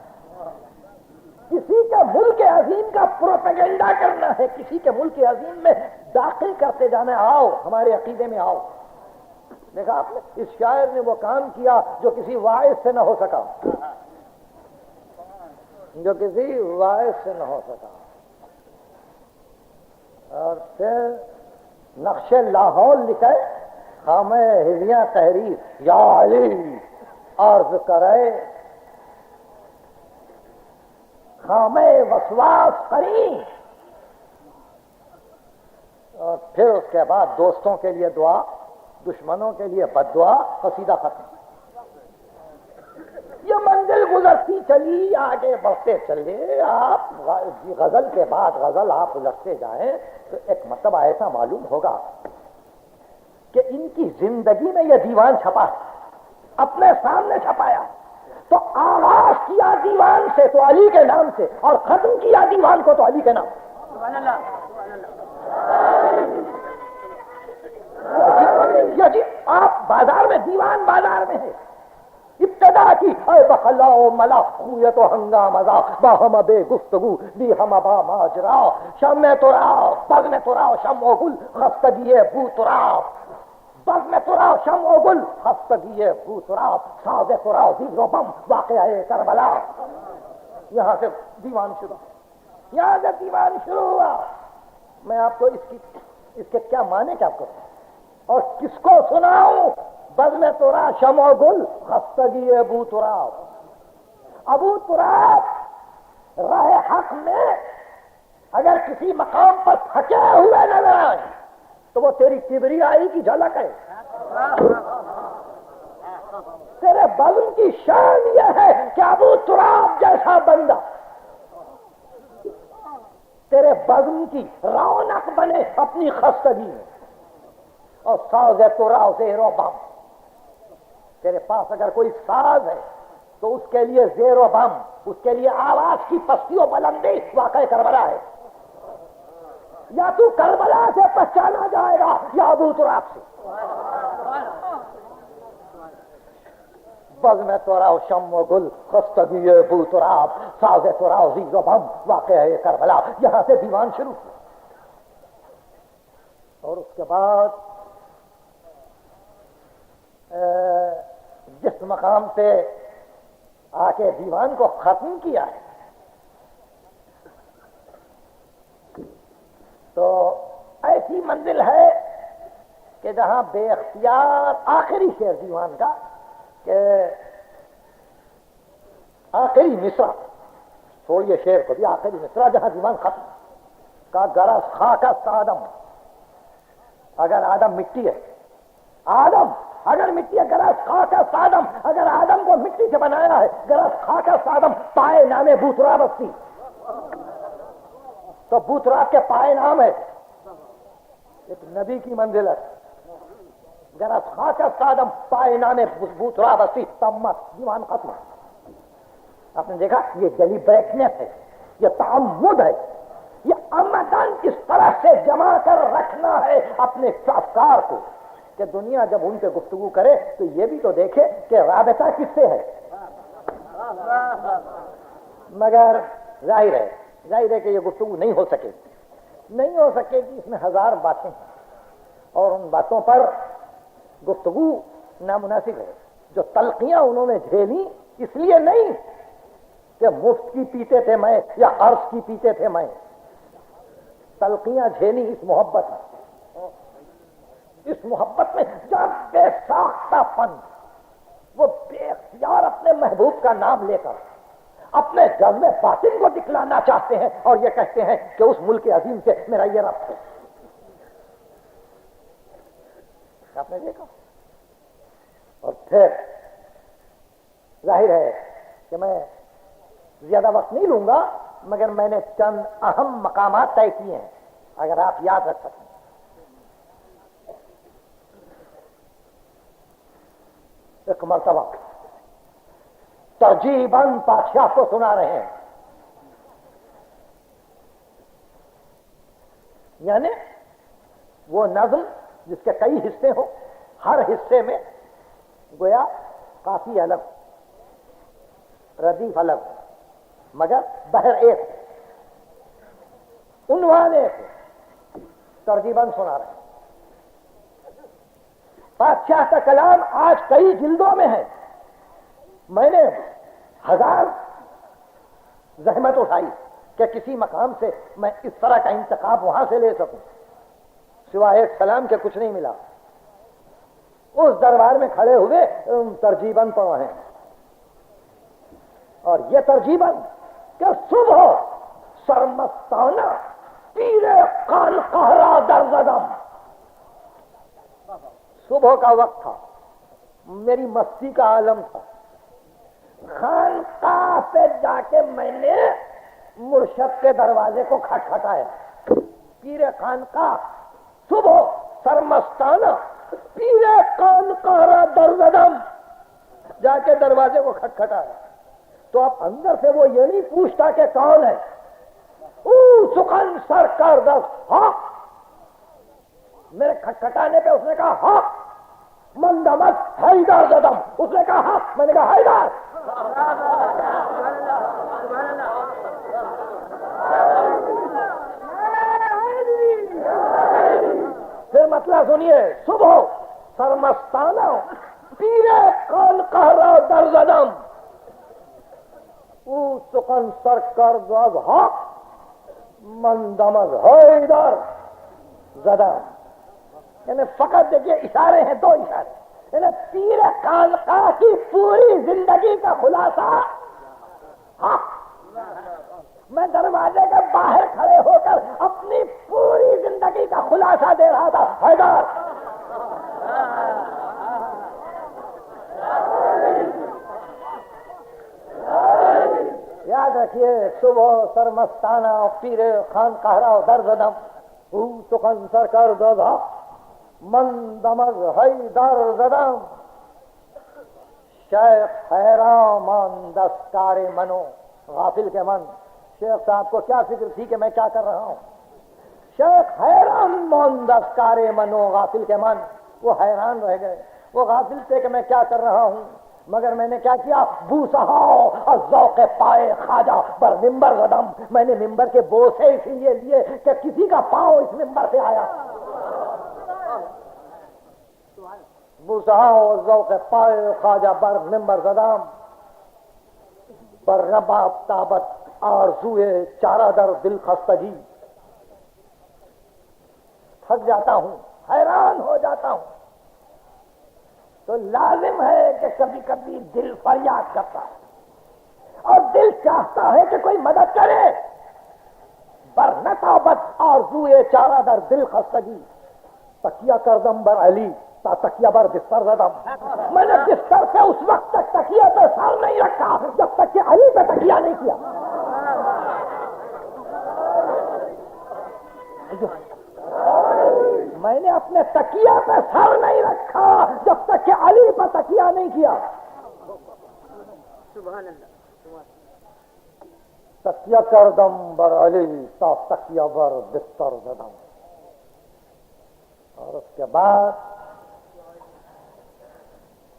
کسی کے ملک عظیم کا پروپیگنڈا کرنا ہے، کسی کے ملک عظیم میں داخل کرتے جانا. آؤ ہمارے عقیدے میں آؤ. دیکھا آپ نے اس شاعر نے وہ کام کیا جو کسی واعظ سے نہ ہو سکا، جو کسی واعظ سے نہ ہو سکا. اور پھر نقش لاہور لکھے خامہ حزیاں تحریر، یا علی عرض کرے خامہ وسواس قرین. اور پھر اس کے بعد دوستوں کے لیے دعا، دشمنوں کے لیے بد دعا، قصیدہ ختم. یہ منزل گزرتی چلی، آگے بڑھتے چلے. آپ غزل کے بعد غزل آپ لگتے جائیں تو ایک مرتبہ ایسا معلوم ہوگا کہ ان کی زندگی میں یہ دیوان چھپا ہے، اپنے سامنے چھپایا. تو آغاز کیا دیوان سے تو علی کے نام سے، اور ختم کیا دیوان کو تو علی کے نام.
سبحان اللہ، سبحان اللہ.
جی آپ بازار میں، دیوان بازار میں ہے. ابتدا کی اے بخلا و ملا خویت و ہنگام ازا باہم بے گفتگو دی ہم با ماجرا شم تو راو بغ میں تو راو شم و گل خستگی بو تو راو بغ میں تو راو شم و گل خستگی بو تو راو ساز تو راو دیگر و بم واقعہ کربلا. یہاں سے دیوان شروع، یہاں سے دیوان شروع ہوا. میں آپ کو اس کے کیا معنی کیا کروں اور کس کو سناؤں. بزم ترا شمع و گل خستگی ابو تراب. ابو تراب راہ حق میں اگر کسی مقام پر تھکے ہوئے نظر آئے تو وہ تیری کبریائی کی جھلک ہے. تیرے بزم کی شان یہ ہے کہ ابو تراب جیسا بندہ تیرے بزم کی رونق بنے اپنی خستگی میں. اور ساز ترا زیر و بم، تیرے پاس اگر کوئی ساز ہے تو اس کے لیے زیر و بم، اس کے لیے آواز کی پستی و بلندی واقع کربلا ہے. یا تو کربلا سے پہچانا جائے گا یا ابو تراب سے. بز میں تورا و شم و گل خستگی ابو تراب، ساز تورا و زیر و بم واقع ہے کربلا. یہاں سے دیوان شروع کیا. اور اس کے بعد جس مقام پہ آ کے دیوان کو ختم کیا ہے تو ایسی منزل ہے کہ جہاں بے اختیار آخری شعر دیوان کا کہ آخری مصرع، چھوڑیے شعر کو بھی، آخری مصرع جہاں دیوان ختم کا گرس خاکست آدم، اگر آدم مٹی ہے، آدم اگر مٹی ہے، گرس خاکست آدم، اگر آدم کو مٹی سے بنایا ہے، گرس خاکست آدم، پائے نامے بوتراب استی، تو بوتراب کے پائے نام ہے. ایک نبی کی منزلت، گرس خاکست آدم پائے نامے بوتراب استی، تمت دیوان ختم. آپ نے دیکھا یہ ڈیلیبریٹنس ہے، یہ تعمد ہے، یہ عمدن اس طرح سے جمع کر رکھنا ہے اپنے افکار کو کہ دنیا جب ان پہ گفتگو کرے تو یہ بھی تو دیکھے کہ رابطہ کس سے ہے. مگر ظاہر ہے کہ یہ گفتگو نہیں ہو سکے گی. اس میں ہزار باتیں ہیں اور ان باتوں پر گفتگو نامناسب ہے. جو تلقیاں انہوں نے جھیلی اس لیے نہیں کہ مفت کی پیتے تھے میں یا قرض کی پیتے تھے میں، تلقیاں جھیلی اس محبت میں، اس محبت میں جب بے ساختہ پن وہ بے اختیار اپنے محبوب کا نام لے کر اپنے جذبے باطن کو دکھلانا چاہتے ہیں اور یہ کہتے ہیں کہ اس ملک عظیم سے میرا یہ ربط ہے. آپ نے دیکھا. اور پھر ظاہر ہے کہ میں زیادہ وقت نہیں لوں گا مگر میں نے چند اہم مقامات طے کیے ہیں اگر آپ یاد رکھ سکیں. ایک مرتبہ ترجیباً بادشاہ کو سنا رہے ہیں، یعنی وہ نظم جس کے کئی حصے ہوں، ہر حصے میں گویا کافی الگ، ردیف الگ، مگر بہر ایک، عنوان ایک، ترجیباً سنا رہے ہیں. بادشاہ کا کلام آج کئی جلدوں میں ہے. میں نے ہزار زحمت اٹھائی کہ کسی مقام سے میں اس طرح کا انتخاب وہاں سے لے سکوں، سوائے ایک سلام کے کچھ نہیں ملا. اس دربار میں کھڑے ہوئے ترجیباً پڑھا ہے، اور یہ ترجیباً کہ صبح سرمستانہ پیر خان قہرا در زدم. صبح کا وقت تھا، میری مستی کا عالم تھا. خانقاہ پہ جا کے میں نے مرشد کے دروازے کو کھٹکھٹایا. پیر خانقاہ صبح سرمستانہ پیر خان قہرا در زدم، جا کے دروازے کو کھٹکھٹایا. تو اب اندر سے وہ یہ نہیں پوچھتا کہ کون ہے، او سخن سرکار دس ہاں. میرے کھٹکھٹانے پہ اس نے کہا ہاں. مندمت حیدر زدم، اس نے کہا ہاں. میں نے کہا حیدر. پھر مسئلہ سنیے. صبح سرمستانہ پیر خان قہرا در زدم، او سخن سرکار دس ہاں. مندمت حیدر زدم. یعنی فقط دیکھیے اشارے ہیں، دو اشارے. یعنی پیر خانقاہ کی پوری زندگی کا خلاصہ ہاں. میں دروازے کے باہر کھڑے ہو کر اپنی پوری زندگی کا خلاصہ دے رہا تھا. حیدر. یاد رکھیے، صبح سرمستانہ پیر خان قہرا در زدم، او سخن سرکار دزا من دمز حیدر زدم. شیخ حیران مان دستار منو غافل کے من. شیخ صاحب کو کیا فکر تھی کہ میں کیا کر رہا ہوں؟ شیخ حیران مان دستار منو غافل کے من. وہ حیران رہ گئے، وہ غافل تھے کہ میں کیا کر رہا ہوں، مگر میں نے کیا کیا؟ بوسہاؤ اور ذوق پائے خواجہ بر ممبر قدم. میں نے ممبر کے بوسے اس لیے لیے کہ کسی کا پاؤں اس ممبر سے آیا. بوسہاؤ اور ذوق پائے خواجہ بر ممبر قدم. بر رباب تابت آرزوئے چارہ در دل خستگی. تھک جاتا ہوں، حیران ہو جاتا ہوں، تو لازم ہے کہ کبھی کبھی دل فریاد کرتا ہے اور دل چاہتا ہے کہ کوئی مدد کرے. بر نتابت آرزوئے چارہ در دل خستگی. تکیہ کردم بر علی تا تکیہ بر بستر زدم. میں نے بستر پہ اس وقت تک تکیہ پہ سر نہیں رکھا جب تک کہ علی پہ تکیہ نہیں کیا. میں نے اپنے تکیہ پہ سر نہیں رکھا جب تک کہ علی پہ تکیہ نہیں کیا.
سبحان اللہ.
تکیہ کردم بر علی تا تکیہ بر بستر زدم. اور اس کے بعد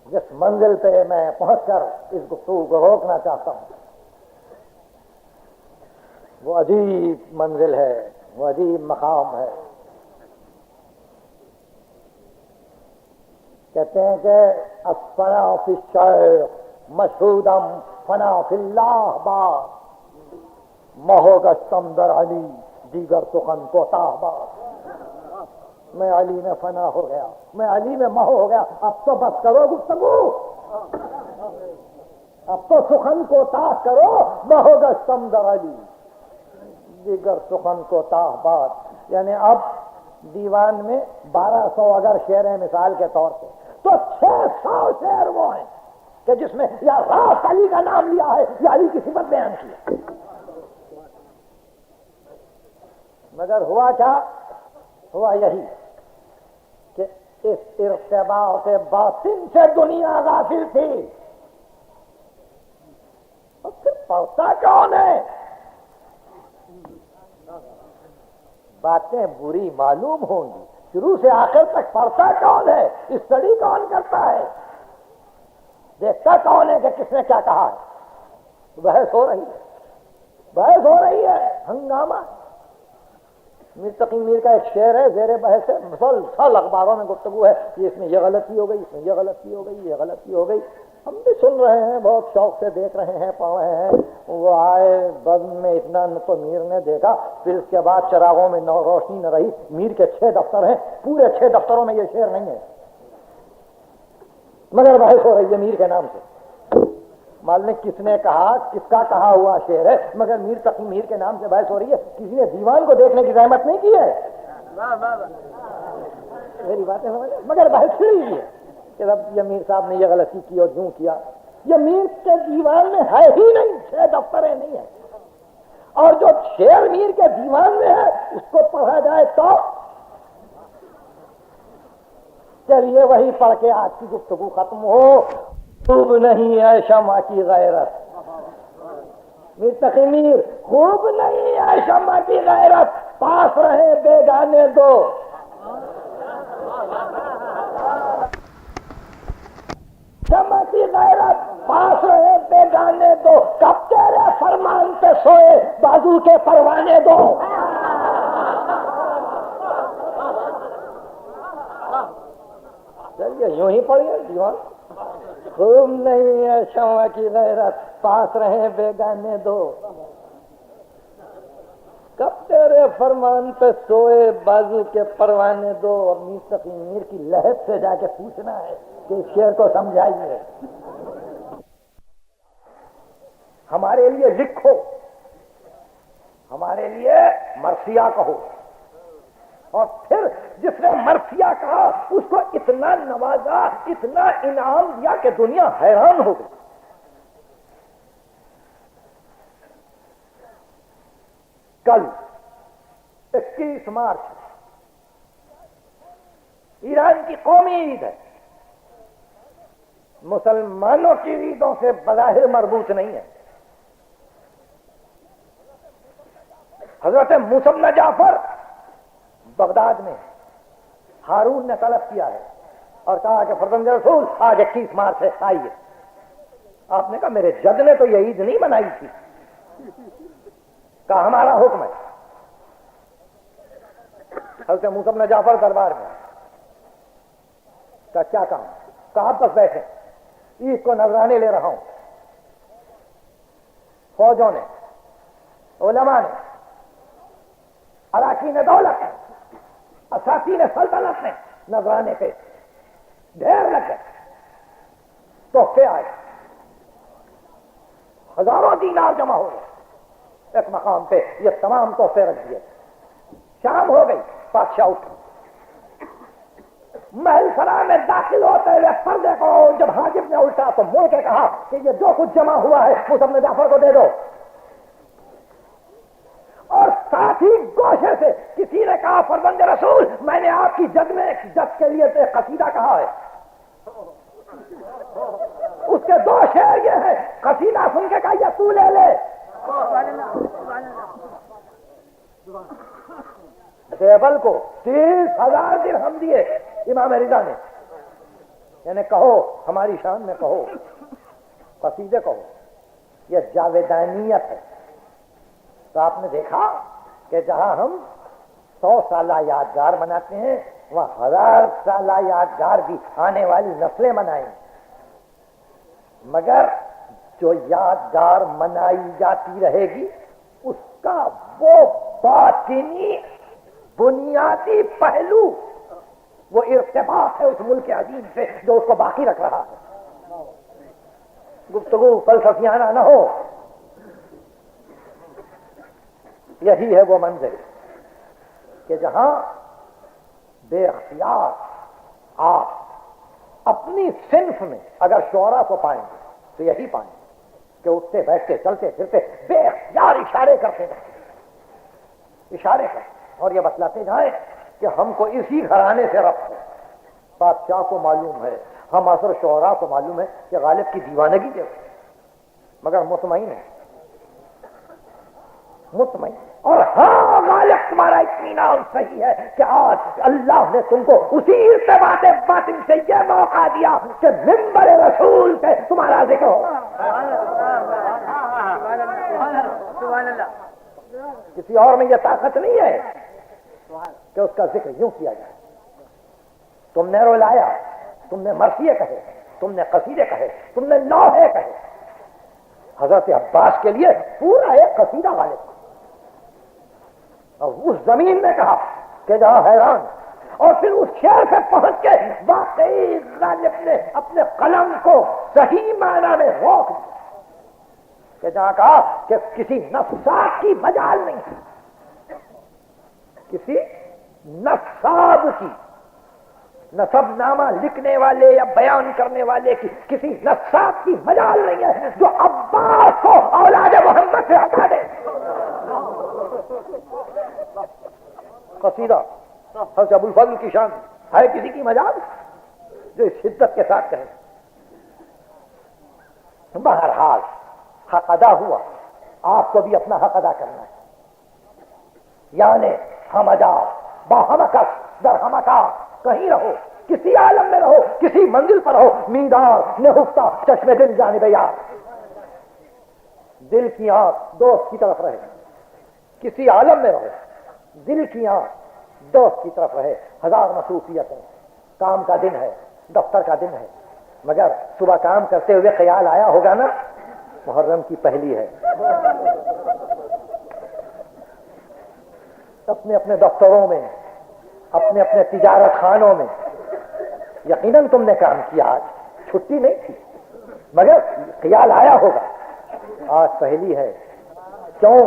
جس منزل پہ میں پہنچ کر اس گفتگو کو روکنا چاہتا ہوں، وہ عجیب منزل ہے، وہ عجیب مقام ہے. کہتے ہیں کہ الفنا فی الشیخ مشہودم فنا فی اللہ باد. مہو گشتم در علی دیگر سخن کو تاہباد. میں علی میں فنا ہو گیا، میں علی میں مہو ہو گیا. اب تو بس کرو گفتگو، اب تو سخن کو تاہ کرو. مہو گشتم در علی دیگر سخن کو تاہباد. یعنی اب دیوان میں 1200 اگر شعر ہیں مثال کے طور پہ، تو 600 شعر وہ ہیں کہ جس میں یا راست علی کا نام لیا ہے یا علی کی صفت بیان کی ہے. مگر ہوا کیا؟ ہوا یہی کہ اس ارتباط باطن سے دنیا غافل تھی. اور پھر پڑھتا کون ہے؟ باتیں بری معلوم ہوں گی، شروع سے آخر تک پڑھتا کون ہے؟ اسٹڈی کون کرتا ہے؟ دیکھتا کون ہے کہ کس نے کیا کہا ہے؟ بحث ہو رہی ہے، بحث ہو رہی ہے، ہنگامہ. میر تقی میر کا ایک شعر ہے، زیر بحث ہے، مسلسل اخباروں میں گفتگو ہے کہ اس میں یہ غلطی ہو گئی، اس میں یہ غلطی ہو گئی، یہ غلطی ہو گئی. ہم بھی سن رہے ہیں، بہت شوق سے دیکھ رہے ہیں، پڑھ رہے ہیں. وہ آئے بزم میں اتنا نہ تو میر نے دیکھا، پھر اس کے بعد چراغوں میں روشنی نہ رہی. میر کے 6 دفتر ہیں، پورے 6 دفتروں میں یہ شعر نہیں ہے، مگر بحث ہو رہی ہے میر کے نام سے. معلوم نہیں کس نے کہا، کس کا کہا ہوا شعر ہے، مگر میر تقی میر کے نام سے بحث ہو رہی ہے. کسی نے دیوان کو دیکھنے کی زحمت نہیں کی ہے. میری باتیں سمجھ، مگر بحث چھڑی ہوئی ہے کہ اب یہ میر صاحب نے یہ غلطی کی اور یوں کیا. یہ میر کے دیوان میں ہے ہی نہیں، 6 دفتریں نہیں ہیں. اور جو شعر میر کے دیوان میں ہے اس کو پڑھا جائے تو چلیے وہی پڑھ کے آج کی گفتگو ختم ہو. خوب نہیں ہے شمع کی غیرت. میر تقی میر، خوب نہیں ہے شمع کی غیرت، پاس رہے بیگانے دو. شمع کی غیرت پاس رہے بیگانے دو، کب تیرے فرمان پہ سوئے بازو کے پروانے دو. چلیے یوں ہی پڑھیے دیوان. خوب نہیں ہے شمع کی غیرت، پاس رہے بیگانے دو، کب تیرے فرمان پہ سوئے بازو کے پروانے دو. اور میر تقی میر کی لہب سے جا کے پوچھنا ہے کہ اس شعر کو سمجھائیے، ہمارے لیے لکھو، ہمارے لیے مرثیہ کہو. اور پھر جس نے مرثیہ کہا اس کو اتنا نوازا، اتنا انعام دیا کہ دنیا حیران ہو گئی. کل 21 مارچ ایران کی قومی عید ہے. مسلمانوں کی عیدوں سے بظاہر مربوط نہیں ہے. حضرت موسیٰ بن جعفر بغداد میں ہارون نے طلب کیا ہے اور کہا کہ فرزند رسول آج 21 مارچ ہے آئیے. آپ نے کہا میرے جد نے تو یہ عید نہیں منائی تھی. کہا ہمارا حکم ہے. حضرت موسیٰ بن جعفر دربار میں کہا کیا کام؟ کہا آپ بس بیٹھے عید کو نذرانے لے رہا ہوں. فوجوں نے، علماء نے، اراکین دولت، اساتین سلطنت نے نذرانے پہ ڈھیر لگ گئے. تحفے آئے، ہزاروں دینار جمع ہو گئے. ایک مقام پہ یہ تمام تحفے رکھ دیے. شام ہو گئی، بادشاہ اٹھا. محل سرا میں داخل ہوتے ہوئے پردے کو جب حاجب نے الٹا تو مڑ کے کہا کہ یہ جو کچھ جمع ہوا ہے موسیٰ بن جعفر کو دے دو. اور ساتھ ہی گوشے سے کسی نے کہا فرزند رسول میں نے آپ کی جد میں جد کے لیے ایک قصیدہ کہا ہے. اس کے 2 شعر یہ ہے. قصیدہ سن کے کہا یہ تو لے لے. دیبل کو 30,000 درہم دیے امام رضا نے. یعنی کہو ہماری شان میں کہو، قصیدے کہو، یہ جاویدانیت ہے. تو آپ نے دیکھا کہ جہاں ہم 100 سالہ یادگار مناتے ہیں وہاں 1000 سالہ یادگار بھی آنے والی نسلیں منائیں. مگر جو یادگار منائی جاتی رہے گی اس کا وہ باطنی بنیادی پہلو، وہ ارتباط ہے اس ملک عظیم سے جو اس کو باقی رکھ رہا ہے. گفتگو فلسفیانہ نہ ہو. یہی ہے وہ منظر کہ جہاں بے اختیار آپ اپنی صنف میں اگر شعراء کو پائیں گے تو یہی پائیں گے کہ اٹھتے بیٹھتے چلتے پھرتے بے اختیار اشارے کرتے رہتے، اشارے کرتے اور یہ بتلاتے جائیں کہ ہم کو اسی گھرانے سے ربط ہے. بادشاہ کو معلوم ہے، ہم اثر شعراء کو معلوم ہے کہ غالب کی دیوانگی کے مگر مطمئن ہے، مطمئن. اور ہاں غالب تمہارا اطمینان صحیح ہے کہ آج اللہ نے تم کو اسی ارتباط باطن سے یہ موقع دیا کہ منبر رسول پہ تمہارا ذکر ہو. کسی اور میں یہ طاقت نہیں ہے کہ اس کا ذکر یوں کیا جائے. تم نے رولایا، تم نے مرثیے کہے، تم نے قصیدے کہے، تم نے لوحے کہے. حضرت عباس کے لیے پورا ایک قصیدہ غالب اور اس زمین میں کہا کہ جہاں حیران، اور پھر اس شعر سے پہنچ کے واقعی غالب نے اپنے قلم کو صحیح معنی میں روک دیا کہ جہاں کہا کہ کسی نفسات کی مجال نہیں ہے، کسی نفساب کی، نسب نامہ لکھنے والے یا بیان کرنے والے کی کسی نفسات کی مجال نہیں ہے جو عباس کو اولاد محمد سے ہٹا دے. قصیدہ حضرت ابوالفضل کی شان ہے کسی کی مجال جو اس شدت کے ساتھ کہے. بہرحال حق ادا ہوا، آپ کو بھی اپنا حق ادا کرنا ہے. یعنی ہم ادا باہمکس در ہمکا، کہیں رہو، کسی عالم میں رہو، کسی منزل پر رہو، میدار نہفتہ چشم دل جانب یار. دل کی آنکھ دوست کی طرف رہے، کسی عالم میں رہو، دل کی آنکھ دوست کی طرف رہے. ہزار مصروفیتیں، کام کا دن ہے، دفتر کا دن ہے، مگر صبح کام کرتے ہوئے خیال آیا ہوگا نا محرم کی پہلی ہے. اپنے اپنے دفتروں میں، اپنے اپنے تجارت خانوں میں یقیناً تم نے کام کیا، آج چھٹی نہیں تھی، مگر خیال آیا ہوگا آج پہلی ہے. کیوں؟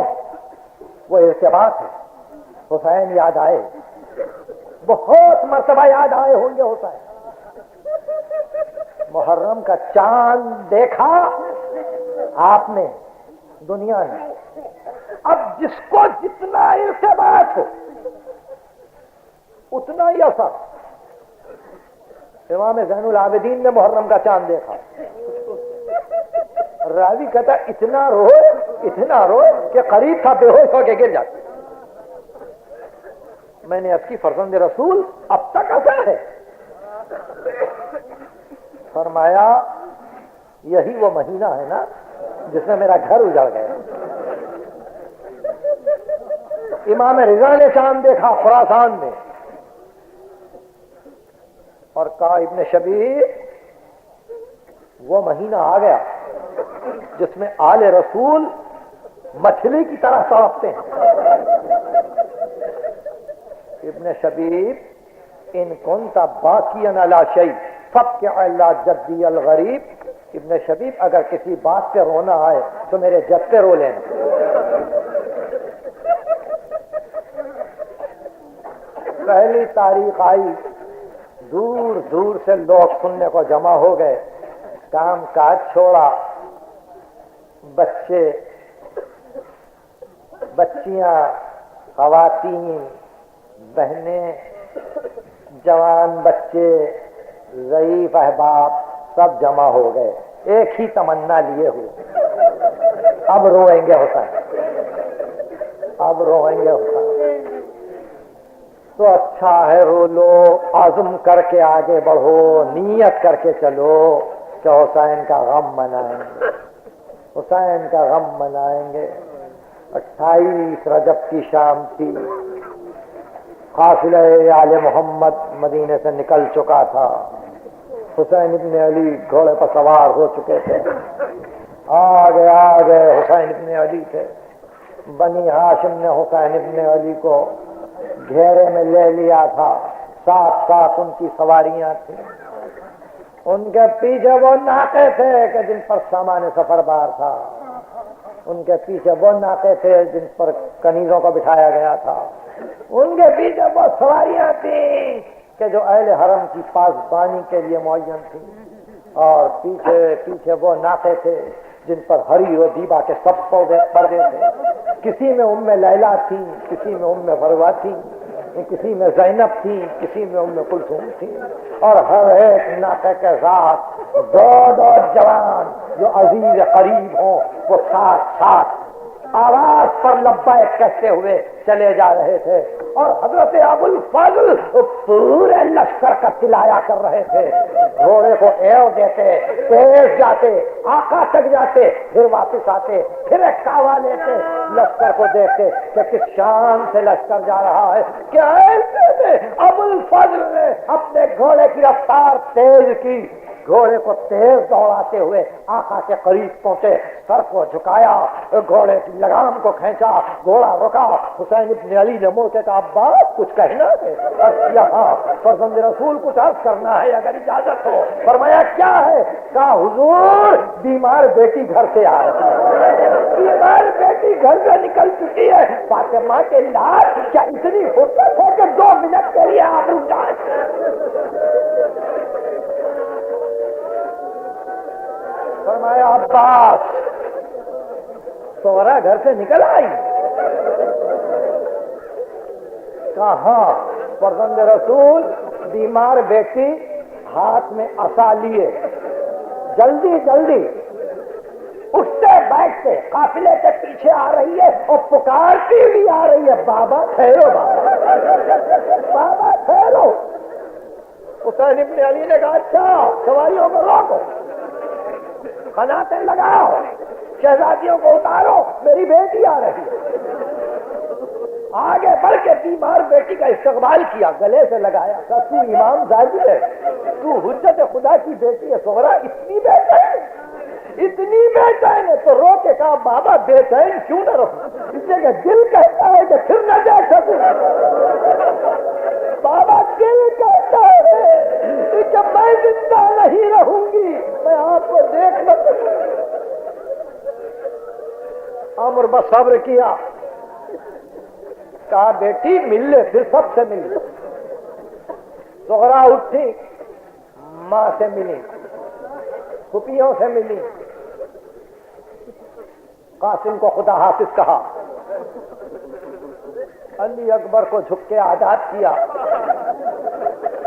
وہ ارتباط ہے. حسین یاد آئے، بہت مرتبہ یاد آئے ہوں گے حسین. محرم کا چاند دیکھا آپ نے، دنیا نے. اب جس کو جتنا ارتباط ہو اتنا ہی اثر. امام زین العابدین نے محرم کا چاند دیکھا. راوی کہتا اتنا رو کہ قریب تھا بے ہوش ہو کے گر جاتا. میں نے عرض کی فرزند رسول اب تک ایسا ہے؟ فرمایا یہی وہ مہینہ ہے نا جس میں میرا گھر اجڑ گیا. امام رضا نے چاند دیکھا خراسان میں اور کہا ابن شبیر وہ مہینہ آ گیا جس میں آل رسول مچھلی کی طرح تڑپتے ہیں. ابن شبیر ان کنت باقیا علی شیء فابکی علی جدی الغریب. ابن شبیر اگر کسی بات پہ رونا آئے تو میرے جد پہ رو لینا. پہلی تاریخ آئی, دور دور سے لوگ سننے کو جمع ہو گئے. کام کاج چھوڑا, بچے بچیاں خواتین بہنیں جوان بچے ضعیف احباب سب جمع ہو گئے. ایک ہی تمنا لیے ہوئے اب روئیں گے حسین, اب روئیں گے حسین. تو اچھا ہے رو لو, عزم کر کے آگے بڑھو, نیت کر کے چلو کہ حسین کا غم منائیں گے, حسین کا غم منائیں گے. 28 رجب کی شام تھی, قافلہ آل محمد مدینے سے نکل چکا تھا. حسین ابن علی گھوڑے پر سوار ہو چکے تھے. آگے حسین ابن علی تھے. بنی ہاشم نے حسین ابن علی کو گھیرے میں لے لیا تھا. ساتھ ساتھ ان کی سواریاں تھیں. ان کے پیچھے وہ ناقے تھے کہ جن پر سامان سفر بار تھا. ان کے پیچھے وہ ناقے تھے جن پر کنیزوں کو بٹھایا گیا تھا. ان کے پیچھے وہ سواریاں تھیں کہ جو اہل حرم کی پاسبانی کے لیے معین تھیں. اور پیچھے وہ ناقے تھے جن پر ہری و دیبا کے سب پردے تھے. کسی میں ام لیلا تھی, کسی میں ام فروہ تھی, کسی میں زینب تھی, کسی میں ام کلثوم تھی. اور ہر ایک ناقے کے ساتھ دو جوان جو عزیز قریب ہوں وہ ساتھ آواز پر لبیک کہتے ہوئے چلے جا رہے تھے. اور حضرت ابو الفضل پورے لشکر کا تلایا کر رہے تھے. گھوڑے کو ایو دیتے, تیز جاتے, آقا تک جاتے, پھر واپس آتے, پھر ایک کعوہ لیتے, لشکر کو دیکھتے کہ کس شان سے لشکر جا رہا ہے. کیا ایسے میں ابو الفضل نے اپنے گھوڑے کی رفتار تیز کی, گھوڑے کو تیز دوڑاتے ہوئے آقا کے قریب پہنچے, سر کو جھکایا, گھوڑے کی لگام کو کھینچا, گھوڑا رکا. حسین ابن علی نے مڑ کے کہا عباس کچھ کہنا ہے؟ یہاں فرزند رسول کچھ عرض کرنا ہے اگر اجازت ہو. فرمایا کیا ہے؟ کہا حضور بیمار بیٹی گھر سے آ رہی ہے, بیمار بیٹی گھر سے نکل چکی ہے. فاطمہ کے لال کیا اتنی فرصت ہو کہ 2 منٹ کے لیے آپ رک جائیں؟ فرمایا عباس. سورا گھر سے نکل آئی. کہاں؟ فرزند رسول بیمار بیٹی ہاتھ میں عصا لیے جلدی اٹھتے بیٹھتے قافلے کے پیچھے آ رہی ہے اور پکارتی بھی آ رہی ہے, بابا ٹھہرو, بابا ٹھہرو. حسین ابن علی نے کہا اچھا سواریوں کو روکو, قناتیں لگاؤ, شہزادیوں کو اتارو, میری بیٹی آ رہی ہے. آگے بڑھ کے بیمار بیٹی کا استقبال کیا, گلے سے لگایا. تو امام زادی ہے, تو حجت خدا کی بیٹی ہے. سغرا اتنی بےچین ہے تو رو کے کہا بابا بےچین کیوں نہ رہوں, اس لیے کہ دل کہتا ہے کہ پھر نہ دیکھ سکوں. بابا دل کہتا ہے کہ میں زندہ نہیں رہوں گی, میں آپ کو دیکھ نہ سکوں. عمر بس صبر کیا, کہا بیٹی مل لے, پھر سب سے مل لے. زہرا اٹھی, ماں سے ملی, پھپھیوں سے ملی, قاسم کو خدا حافظ کہا, علی اکبر کو جھک کے آزاد کیا,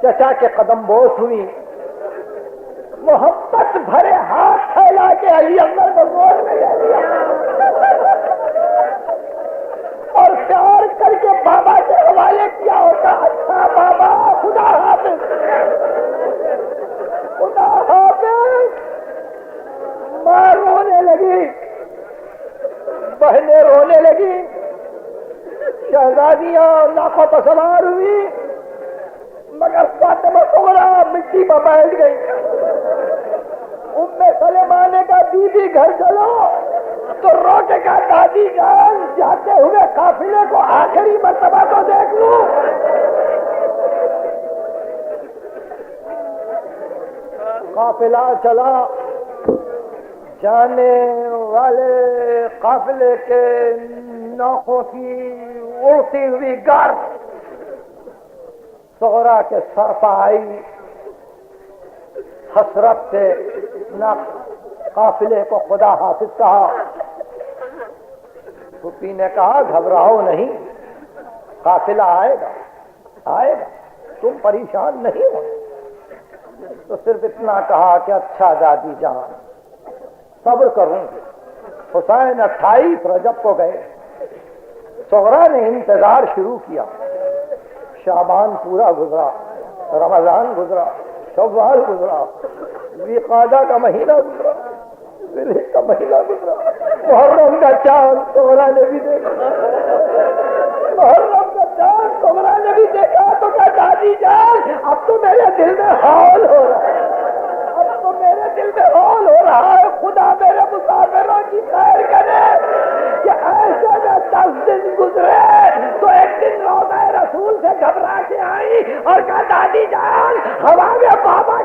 چچا کے قدم بوس ہوئی, محبت بھرے ہاتھ پھیلا کے علی اکبر کو گود میں لے لیا اور پیار کر کے بابا کے حوالے کیا ہوتا، اچھا بابا خدا حافظ، خدا حافظ۔ ماں رونے لگی، بہنیں رونے لگی، شہزادیاں لاکھوں پر سوار ہوئی، مگر فاطمہ صغرا مٹی پر بیٹھ گئی۔ ام سلمہ نے کہا بی بی گھر چلو، تو رو کے کہا دادی جان جاتے ہوئے قافلے کو آخری مرتبہ تو دیکھ لوں۔ قافلہ چلا، جانے والے قافلے کے نوکوں کی اڑتی ہوئی گرد صغرا کے سر پر آئی، حسرت سے نہ قافلے کو خدا حافظ کہا۔ پھوپھی نے کہا گھبراؤ نہیں، قافلہ آئے گا آئے گا، تم پریشان نہیں ہو۔ تو صرف اتنا کہا کہ اچھا دادی جان صبر کروں گی۔ حسین 28 رجب کو گئے، صغرا نے انتظار شروع کیا۔ شعبان پورا گزرا، رمضان گزرا، شوال گزرا، ذوالقعدہ کا مہینہ گزرا، ذوالحجہ کا مہینہ گزرا، محرم کا چاند صغرا نے بھی دیکھا، محرم کا چاند صغرا نے بھی دیکھا تو کہا دادی جان اب تو میرے دل میں ہول ہو رہا ہے، اب تو میرے دل میں ہول ہو رہا ہے، خدا میرے مسافروں کی خیر کرے کہ ایسے میں 10 دن گزرے تو ایک دن روضہ رسول سے گھبرا کے آئی اور کہا دادی جان ہوا میں بابا